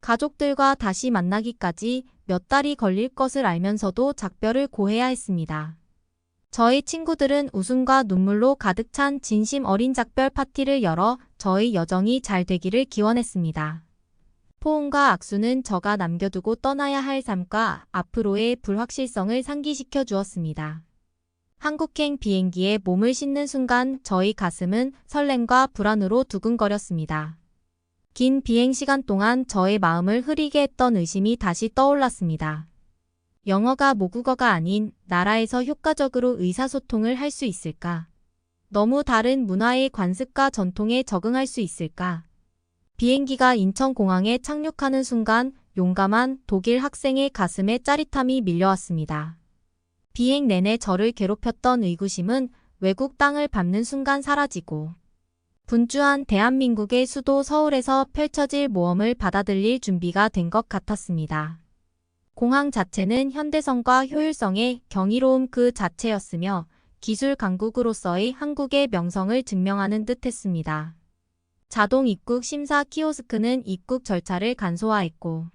가족들과 다시 만나기까지 몇 달이 걸릴 것을 알면서도 작별을 고해야 했습니다. 저희 친구들은 웃음과 눈물로 가득 찬 진심 어린 작별 파티를 열어 저의 여정이 잘 되기를 기원했습니다. 포옹과 악수는 저가 남겨두고 떠나야 할 삶과 앞으로의 불확실성을 상기시켜 주었습니다. 한국행 비행기에 몸을 싣는 순간 저희 가슴은 설렘과 불안으로 두근거렸습니다. 긴 비행 시간 동안 저의 마음을 흐리게 했던 의심이 다시 떠올랐습니다. 영어가 모국어가 아닌 나라에서 효과적으로 의사소통을 할 수 있을까? 너무 다른 문화의 관습과 전통에 적응할 수 있을까? 비행기가 인천공항에 착륙하는 순간 용감한 독일 학생의 가슴에 짜릿함이 밀려왔습니다. 비행 내내 저를 괴롭혔던 의구심은 외국 땅을 밟는 순간 사라지고 분주한 대한민국의 수도 서울에서 펼쳐질 모험을 받아들일 준비가 된 것 같았습니다. 공항 자체는 현대성과 효율성의 경이로움 그 자체였으며 기술 강국으로서의 한국의 명성을 증명하는 듯했습니다. 자동 입국 심사 키오스크는 입국 절차를 간소화했고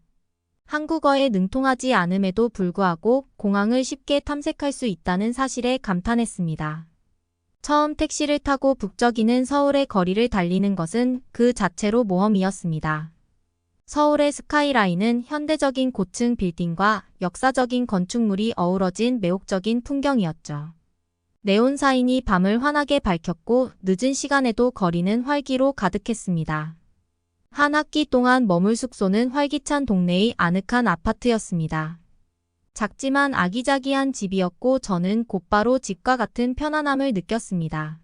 한국어에 능통하지 않음에도 불구하고 공항을 쉽게 탐색할 수 있다는 사실에 감탄했습니다. 처음 택시를 타고 북적이는 서울의 거리를 달리는 것은 그 자체로 모험이었습니다. 서울의 스카이라인은 현대적인 고층 빌딩과 역사적인 건축물이 어우러진 매혹적인 풍경이었죠. 네온사인이 밤을 환하게 밝혔고 늦은 시간에도 거리는 활기로 가득했습니다. 한 학기 동안 머물 숙소는 활기찬 동네의 아늑한 아파트였습니다. 작지만 아기자기한 집이었고 저는 곧바로 집과 같은 편안함을 느꼈습니다.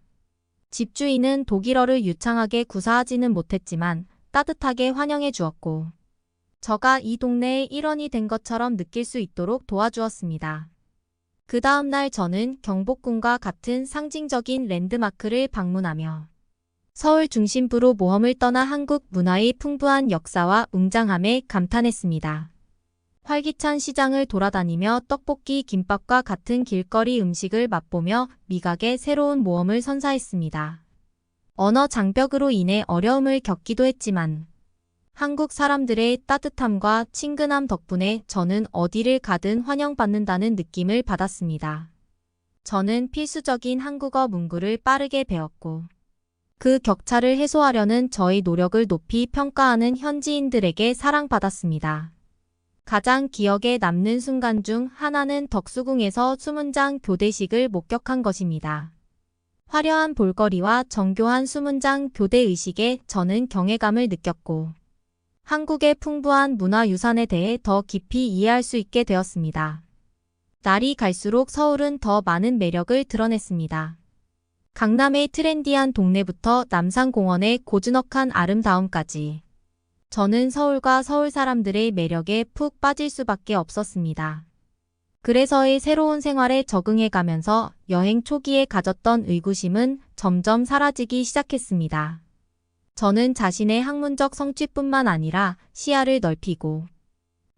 집주인은 독일어를 유창하게 구사하지는 못했지만 따뜻하게 환영해 주었고 저가 이 동네의 일원이 된 것처럼 느낄 수 있도록 도와주었습니다. 그 다음 날 저는 경복궁과 같은 상징적인 랜드마크를 방문하며 서울 중심부로 모험을 떠나 한국 문화의 풍부한 역사와 웅장함에 감탄했습니다. 활기찬 시장을 돌아다니며 떡볶이, 김밥과 같은 길거리 음식을 맛보며 미각의 새로운 모험을 선사했습니다. 언어 장벽으로 인해 어려움을 겪기도 했지만 한국 사람들의 따뜻함과 친근함 덕분에 저는 어디를 가든 환영받는다는 느낌을 받았습니다. 저는 필수적인 한국어 문구를 빠르게 배웠고 그 격차를 해소하려는 저의 노력을 높이 평가하는 현지인들에게 사랑받았습니다. 가장 기억에 남는 순간 중 하나는 덕수궁에서 수문장 교대식을 목격한 것입니다. 화려한 볼거리와 정교한 수문장 교대 의식에 저는 경외감을 느꼈고 한국의 풍부한 문화유산에 대해 더 깊이 이해할 수 있게 되었습니다. 날이 갈수록 서울은 더 많은 매력을 드러냈습니다. 강남의 트렌디한 동네부터 남산공원의 고즈넉한 아름다움까지 저는 서울과 서울 사람들의 매력에 푹 빠질 수밖에 없었습니다. 그래서의 새로운 생활에 적응해가면서 여행 초기에 가졌던 의구심은 점점 사라지기 시작했습니다. 저는 자신의 학문적 성취뿐만 아니라 시야를 넓히고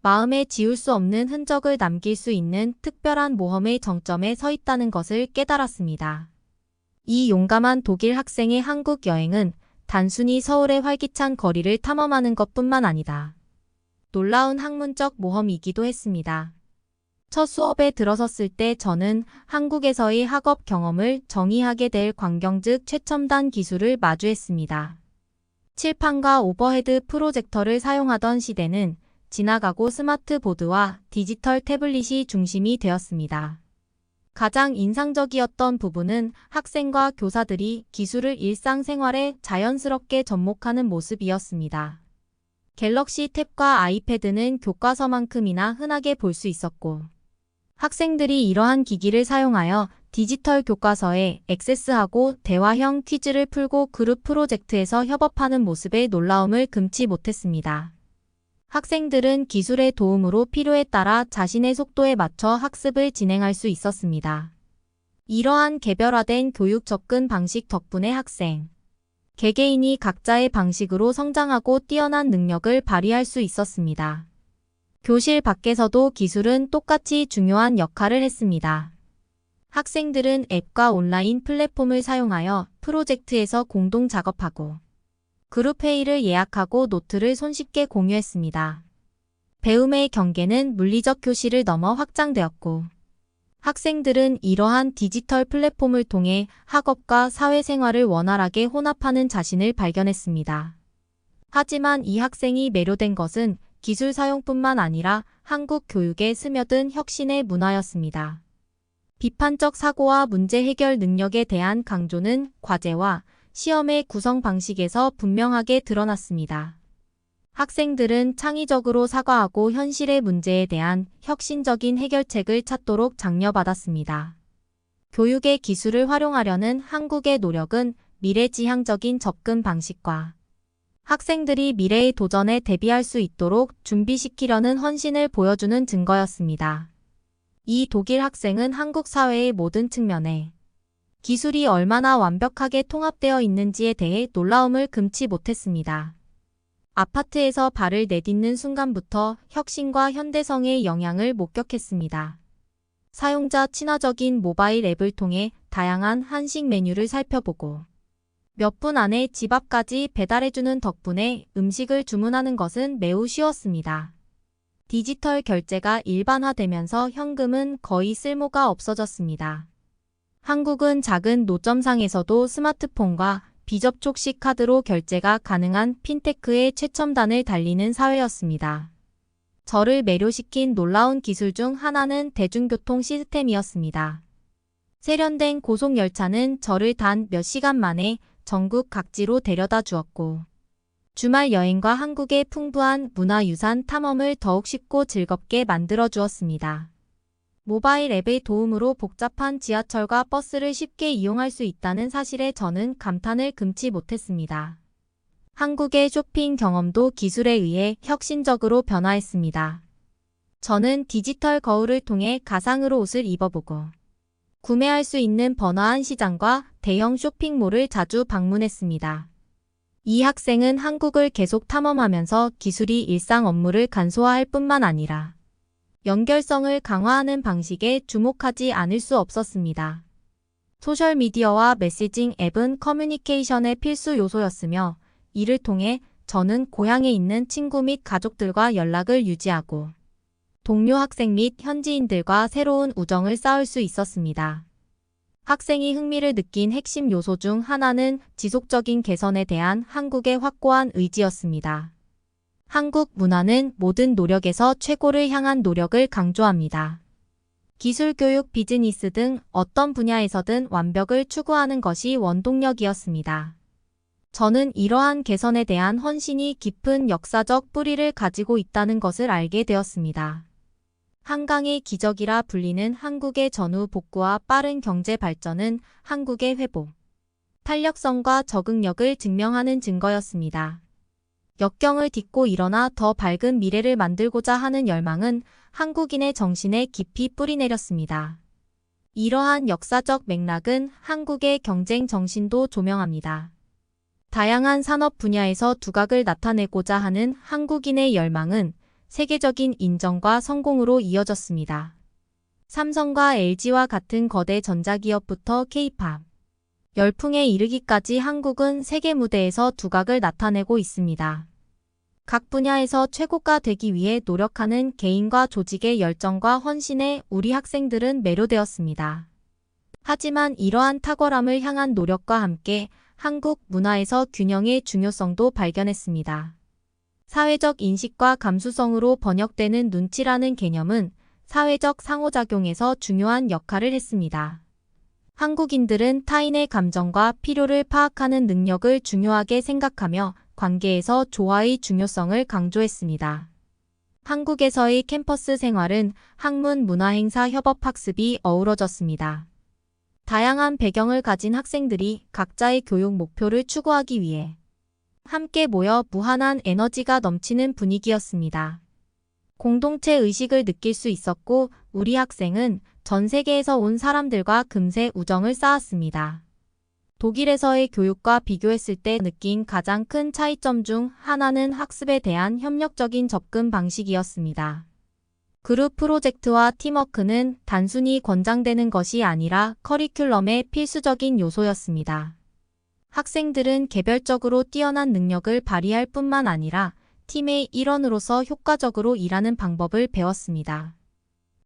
마음에 지울 수 없는 흔적을 남길 수 있는 특별한 모험의 정점에 서 있다는 것을 깨달았습니다. 이 용감한 독일 학생의 한국 여행은 단순히 서울의 활기찬 거리를 탐험하는 것뿐만 아니다. 놀라운 학문적 모험이기도 했습니다. 첫 수업에 들어섰을 때 저는 한국에서의 학업 경험을 정의하게 될 광경즉 최첨단 기술을 마주했습니다. 칠판과 오버헤드 프로젝터를 사용하던 시대는 지나가고 스마트보드와 디지털 태블릿이 중심이 되었습니다. 가장 인상적이었던 부분은 학생과 교사들이 기술을 일상생활에 자연스럽게 접목하는 모습이었습니다. 갤럭시 탭과 아이패드는 교과서만큼이나 흔하게 볼 수 있었고 학생들이 이러한 기기를 사용하여 디지털 교과서에 액세스하고 대화형 퀴즈를 풀고 그룹 프로젝트에서 협업하는 모습에 놀라움을 금치 못했습니다. 학생들은 기술의 도움으로 필요에 따라 자신의 속도에 맞춰 학습을 진행할 수 있었습니다. 이러한 개별화된 교육 접근 방식 덕분에 학생, 개개인이 각자의 방식으로 성장하고 뛰어난 능력을 발휘할 수 있었습니다. 교실 밖에서도 기술은 똑같이 중요한 역할을 했습니다. 학생들은 앱과 온라인 플랫폼을 사용하여 프로젝트에서 공동 작업하고 그룹 회의를 예약하고 노트를 손쉽게 공유했습니다. 배움의 경계는 물리적 교실을 넘어 확장되었고 학생들은 이러한 디지털 플랫폼을 통해 학업과 사회생활을 원활하게 혼합하는 자신을 발견했습니다. 하지만 이 학생이 매료된 것은 기술 사용뿐만 아니라 한국 교육에 스며든 혁신의 문화였습니다. 비판적 사고와 문제 해결 능력에 대한 강조는 과제와 시험의 구성 방식에서 분명하게 드러났습니다. 학생들은 창의적으로 사과하고 현실의 문제에 대한 혁신적인 해결책을 찾도록 장려받았습니다. 교육의 기술을 활용하려는 한국의 노력은 미래지향적인 접근 방식과 학생들이 미래의 도전에 대비할 수 있도록 준비시키려는 헌신을 보여주는 증거였습니다. 이 독일 학생은 한국 사회의 모든 측면에 기술이 얼마나 완벽하게 통합되어 있는지에 대해 놀라움을 금치 못했습니다. 아파트에서 발을 내딛는 순간부터 혁신과 현대성의 영향을 목격했습니다. 사용자 친화적인 모바일 앱을 통해 다양한 한식 메뉴를 살펴보고 몇 분 안에 집 앞까지 배달해주는 덕분에 음식을 주문하는 것은 매우 쉬웠습니다. 디지털 결제가 일반화되면서 현금은 거의 쓸모가 없어졌습니다. 한국은 작은 노점상에서도 스마트폰과 비접촉식 카드로 결제가 가능한 핀테크의 최첨단을 달리는 사회였습니다. 저를 매료시킨 놀라운 기술 중 하나는 대중교통 시스템이었습니다. 세련된 고속열차는 저를 단 몇 시간 만에 전국 각지로 데려다 주었고 주말 여행과 한국의 풍부한 문화유산 탐험을 더욱 쉽고 즐겁게 만들어 주었습니다. 모바일 앱의 도움으로 복잡한 지하철과 버스를 쉽게 이용할 수 있다는 사실에 저는 감탄을 금치 못했습니다. 한국의 쇼핑 경험도 기술에 의해 혁신적으로 변화했습니다. 저는 디지털 거울을 통해 가상으로 옷을 입어보고 구매할 수 있는 번화한 시장과 대형 쇼핑몰을 자주 방문했습니다. 이 학생은 한국을 계속 탐험하면서 기술이 일상 업무를 간소화할 뿐만 아니라 연결성을 강화하는 방식에 주목하지 않을 수 없었습니다. 소셜미디어와 메시징 앱은 커뮤니케이션의 필수 요소였으며 이를 통해 저는 고향에 있는 친구 및 가족들과 연락을 유지하고 동료 학생 및 현지인들과 새로운 우정을 쌓을 수 있었습니다. 학생이 흥미를 느낀 핵심 요소 중 하나는 지속적인 개선에 대한 한국의 확고한 의지였습니다. 한국 문화는 모든 노력에서 최고를 향한 노력을 강조합니다. 기술, 교육, 비즈니스 등 어떤 분야에서든 완벽을 추구하는 것이 원동력이었습니다. 저는 이러한 개선에 대한 헌신이 깊은 역사적 뿌리를 가지고 있다는 것을 알게 되었습니다. 한강의 기적이라 불리는 한국의 전후 복구와 빠른 경제 발전은 한국의 회복, 탄력성과 적응력을 증명하는 증거였습니다. 역경을 딛고 일어나 더 밝은 미래를 만들고자 하는 열망은 한국인의 정신에 깊이 뿌리내렸습니다. 이러한 역사적 맥락은 한국의 경쟁 정신도 조명합니다. 다양한 산업 분야에서 두각을 나타내고자 하는 한국인의 열망은 세계적인 인정과 성공으로 이어졌습니다. 삼성과 LG와 같은 거대 전자기업부터 K-팝, 열풍에 이르기까지 한국은 세계 무대에서 두각을 나타내고 있습니다. 각 분야에서 최고가 되기 위해 노력하는 개인과 조직의 열정과 헌신에 우리 학생들은 매료되었습니다. 하지만 이러한 탁월함을 향한 노력과 함께 한국 문화에서 균형의 중요성도 발견했습니다. 사회적 인식과 감수성으로 번역되는 눈치라는 개념은 사회적 상호작용에서 중요한 역할을 했습니다. 한국인들은 타인의 감정과 필요를 파악하는 능력을 중요하게 생각하며 관계에서 조화의 중요성을 강조했습니다. 한국에서의 캠퍼스 생활은 학문 문화행사 협업학습이 어우러졌습니다. 다양한 배경을 가진 학생들이 각자의 교육 목표를 추구하기 위해 함께 모여 무한한 에너지가 넘치는 분위기였습니다. 공동체 의식을 느낄 수 있었고 우리 학생은 전 세계에서 온 사람들과 금세 우정을 쌓았습니다. 독일에서의 교육과 비교했을 때 느낀 가장 큰 차이점 중 하나는 학습에 대한 협력적인 접근 방식이었습니다. 그룹 프로젝트와 팀워크는 단순히 권장되는 것이 아니라 커리큘럼의 필수적인 요소였습니다. 학생들은 개별적으로 뛰어난 능력을 발휘할 뿐만 아니라 팀의 일원으로서 효과적으로 일하는 방법을 배웠습니다.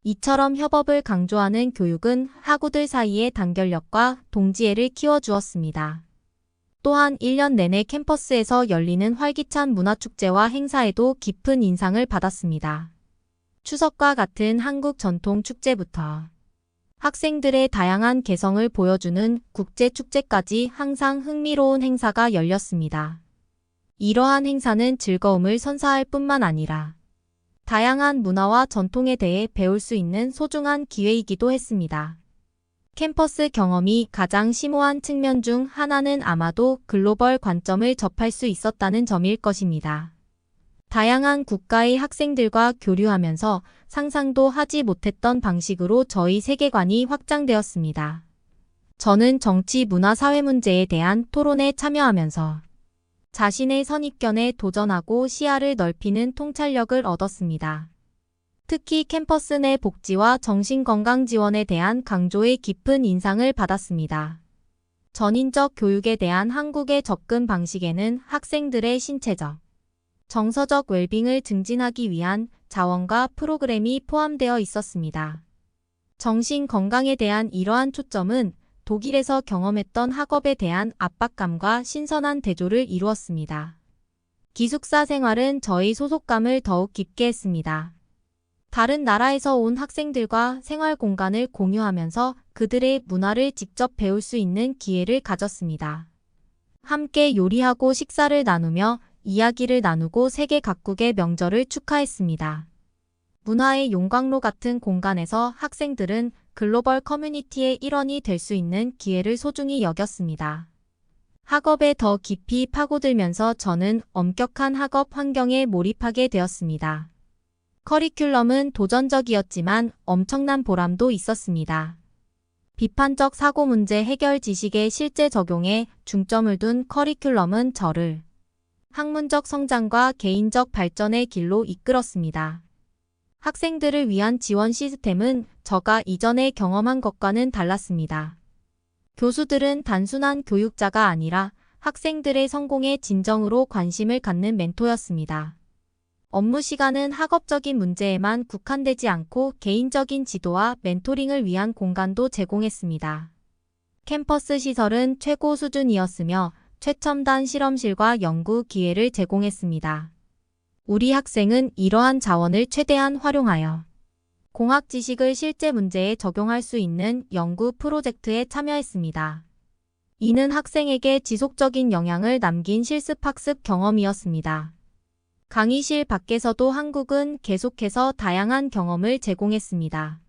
이처럼 협업을 강조하는 교육은 학우들 사이의 단결력과 동지애를 키워주었습니다. 또한 1년 내내 캠퍼스에서 열리는 활기찬 문화축제와 행사에도 깊은 인상을 받았습니다. 추석과 같은 한국 전통 축제부터 학생들의 다양한 개성을 보여주는 국제축제까지 항상 흥미로운 행사가 열렸습니다. 이러한 행사는 즐거움을 선사할 뿐만 아니라 다양한 문화와 전통에 대해 배울 수 있는 소중한 기회이기도 했습니다. 캠퍼스 경험이 가장 심오한 측면 중 하나는 아마도 글로벌 관점을 접할 수 있었다는 점일 것입니다. 다양한 국가의 학생들과 교류하면서 상상도 하지 못했던 방식으로 저희 세계관이 확장되었습니다. 저는 정치, 문화, 사회 문제에 대한 토론에 참여하면서 자신의 선입견에 도전하고 시야를 넓히는 통찰력을 얻었습니다. 특히 캠퍼스 내 복지와 정신건강 지원에 대한 강조의 깊은 인상을 받았습니다. 전인적 교육에 대한 한국의 접근 방식에는 학생들의 신체적, 정서적 웰빙을 증진하기 위한 자원과 프로그램이 포함되어 있었습니다. 정신 건강에 대한 이러한 초점은 독일에서 경험했던 학업에 대한 압박감과 신선한 대조를 이루었습니다. 기숙사 생활은 저희 소속감을 더욱 깊게 했습니다. 다른 나라에서 온 학생들과 생활 공간을 공유하면서 그들의 문화를 직접 배울 수 있는 기회를 가졌습니다. 함께 요리하고 식사를 나누며 이야기를 나누고 세계 각국의 명절을 축하했습니다. 문화의 용광로 같은 공간에서 학생들은 글로벌 커뮤니티의 일원이 될 수 있는 기회를 소중히 여겼습니다. 학업에 더 깊이 파고들면서 저는 엄격한 학업 환경에 몰입하게 되었습니다. 커리큘럼은 도전적이었지만 엄청난 보람도 있었습니다. 비판적 사고 문제 해결 지식의 실제 적용에 중점을 둔 커리큘럼은 저를 학문적 성장과 개인적 발전의 길로 이끌었습니다. 학생들을 위한 지원 시스템은 저가 이전에 경험한 것과는 달랐습니다. 교수들은 단순한 교육자가 아니라 학생들의 성공에 진정으로 관심을 갖는 멘토였습니다. 업무 시간은 학업적인 문제에만 국한되지 않고 개인적인 지도와 멘토링을 위한 공간도 제공했습니다. 캠퍼스 시설은 최고 수준이었으며 최첨단 실험실과 연구 기회를 제공했습니다. 우리 학생은 이러한 자원을 최대한 활용하여 공학 지식을 실제 문제에 적용할 수 있는 연구 프로젝트에 참여했습니다. 이는 학생에게 지속적인 영향을 남긴 실습학습 경험이었습니다. 강의실 밖에서도 한국은 계속해서 다양한 경험을 제공했습니다.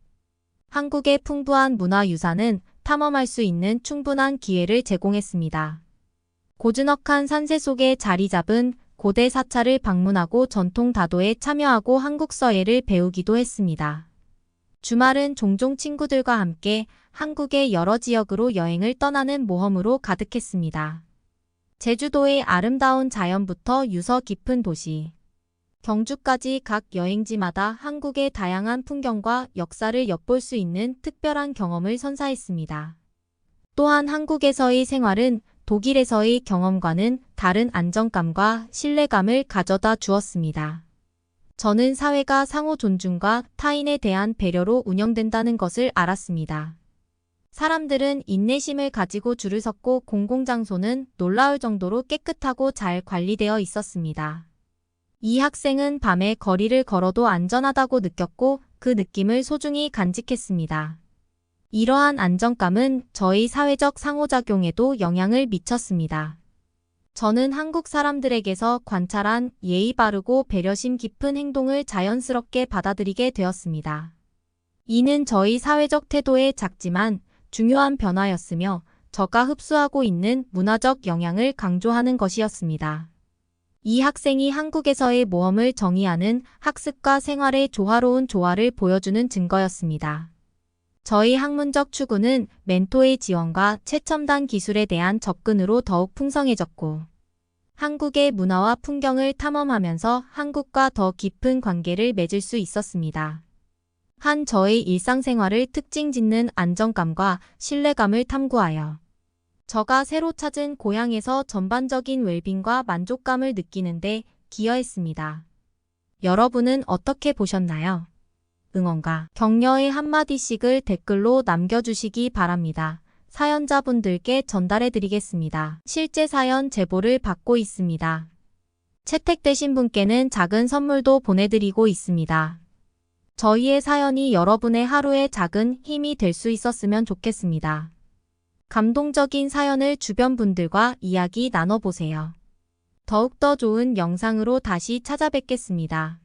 한국의 풍부한 문화유산은 탐험할 수 있는 충분한 기회를 제공했습니다. 고즈넉한 산세 속에 자리 잡은 고대 사찰을 방문하고 전통 다도에 참여하고 한국 서예를 배우기도 했습니다. 주말은 종종 친구들과 함께 한국의 여러 지역으로 여행을 떠나는 모험으로 가득했습니다. 제주도의 아름다운 자연부터 유서 깊은 도시, 경주까지 각 여행지마다 한국의 다양한 풍경과 역사를 엿볼 수 있는 특별한 경험을 선사했습니다. 또한 한국에서의 생활은 독일에서의 경험과는 다른 안정감과 신뢰감을 가져다 주었습니다. 저는 사회가 상호 존중과 타인에 대한 배려로 운영된다는 것을 알았습니다. 사람들은 인내심을 가지고 줄을 섰고 공공장소는 놀라울 정도로 깨끗하고 잘 관리되어 있었습니다. 이 학생은 밤에 거리를 걸어도 안전하다고 느꼈고 그 느낌을 소중히 간직했습니다. 이러한 안정감은 저희 사회적 상호작용에도 영향을 미쳤습니다. 저는 한국 사람들에게서 관찰한 예의 바르고 배려심 깊은 행동을 자연스럽게 받아들이게 되었습니다. 이는 저희 사회적 태도의 작지만 중요한 변화였으며 저가 흡수하고 있는 문화적 영향을 강조하는 것이었습니다. 이 학생이 한국에서의 모험을 정의하는 학습과 생활의 조화로운 조화를 보여주는 증거였습니다. 저희 학문적 추구는 멘토의 지원과 최첨단 기술에 대한 접근으로 더욱 풍성해졌고, 한국의 문화와 풍경을 탐험하면서 한국과 더 깊은 관계를 맺을 수 있었습니다. 한 저의 일상생활을 특징 짓는 안정감과 신뢰감을 탐구하여 저가 새로 찾은 고향에서 전반적인 웰빙과 만족감을 느끼는데 기여했습니다. 여러분은 어떻게 보셨나요? 응원과 격려의 한마디씩을 댓글로 남겨주시기 바랍니다. 사연자분들께 전달해드리겠습니다. 실제 사연 제보를 받고 있습니다. 채택되신 분께는 작은 선물도 보내드리고 있습니다. 저희의 사연이 여러분의 하루의 작은 힘이 될 수 있었으면 좋겠습니다. 감동적인 사연을 주변 분들과 이야기 나눠보세요. 더욱더 좋은 영상으로 다시 찾아뵙겠습니다.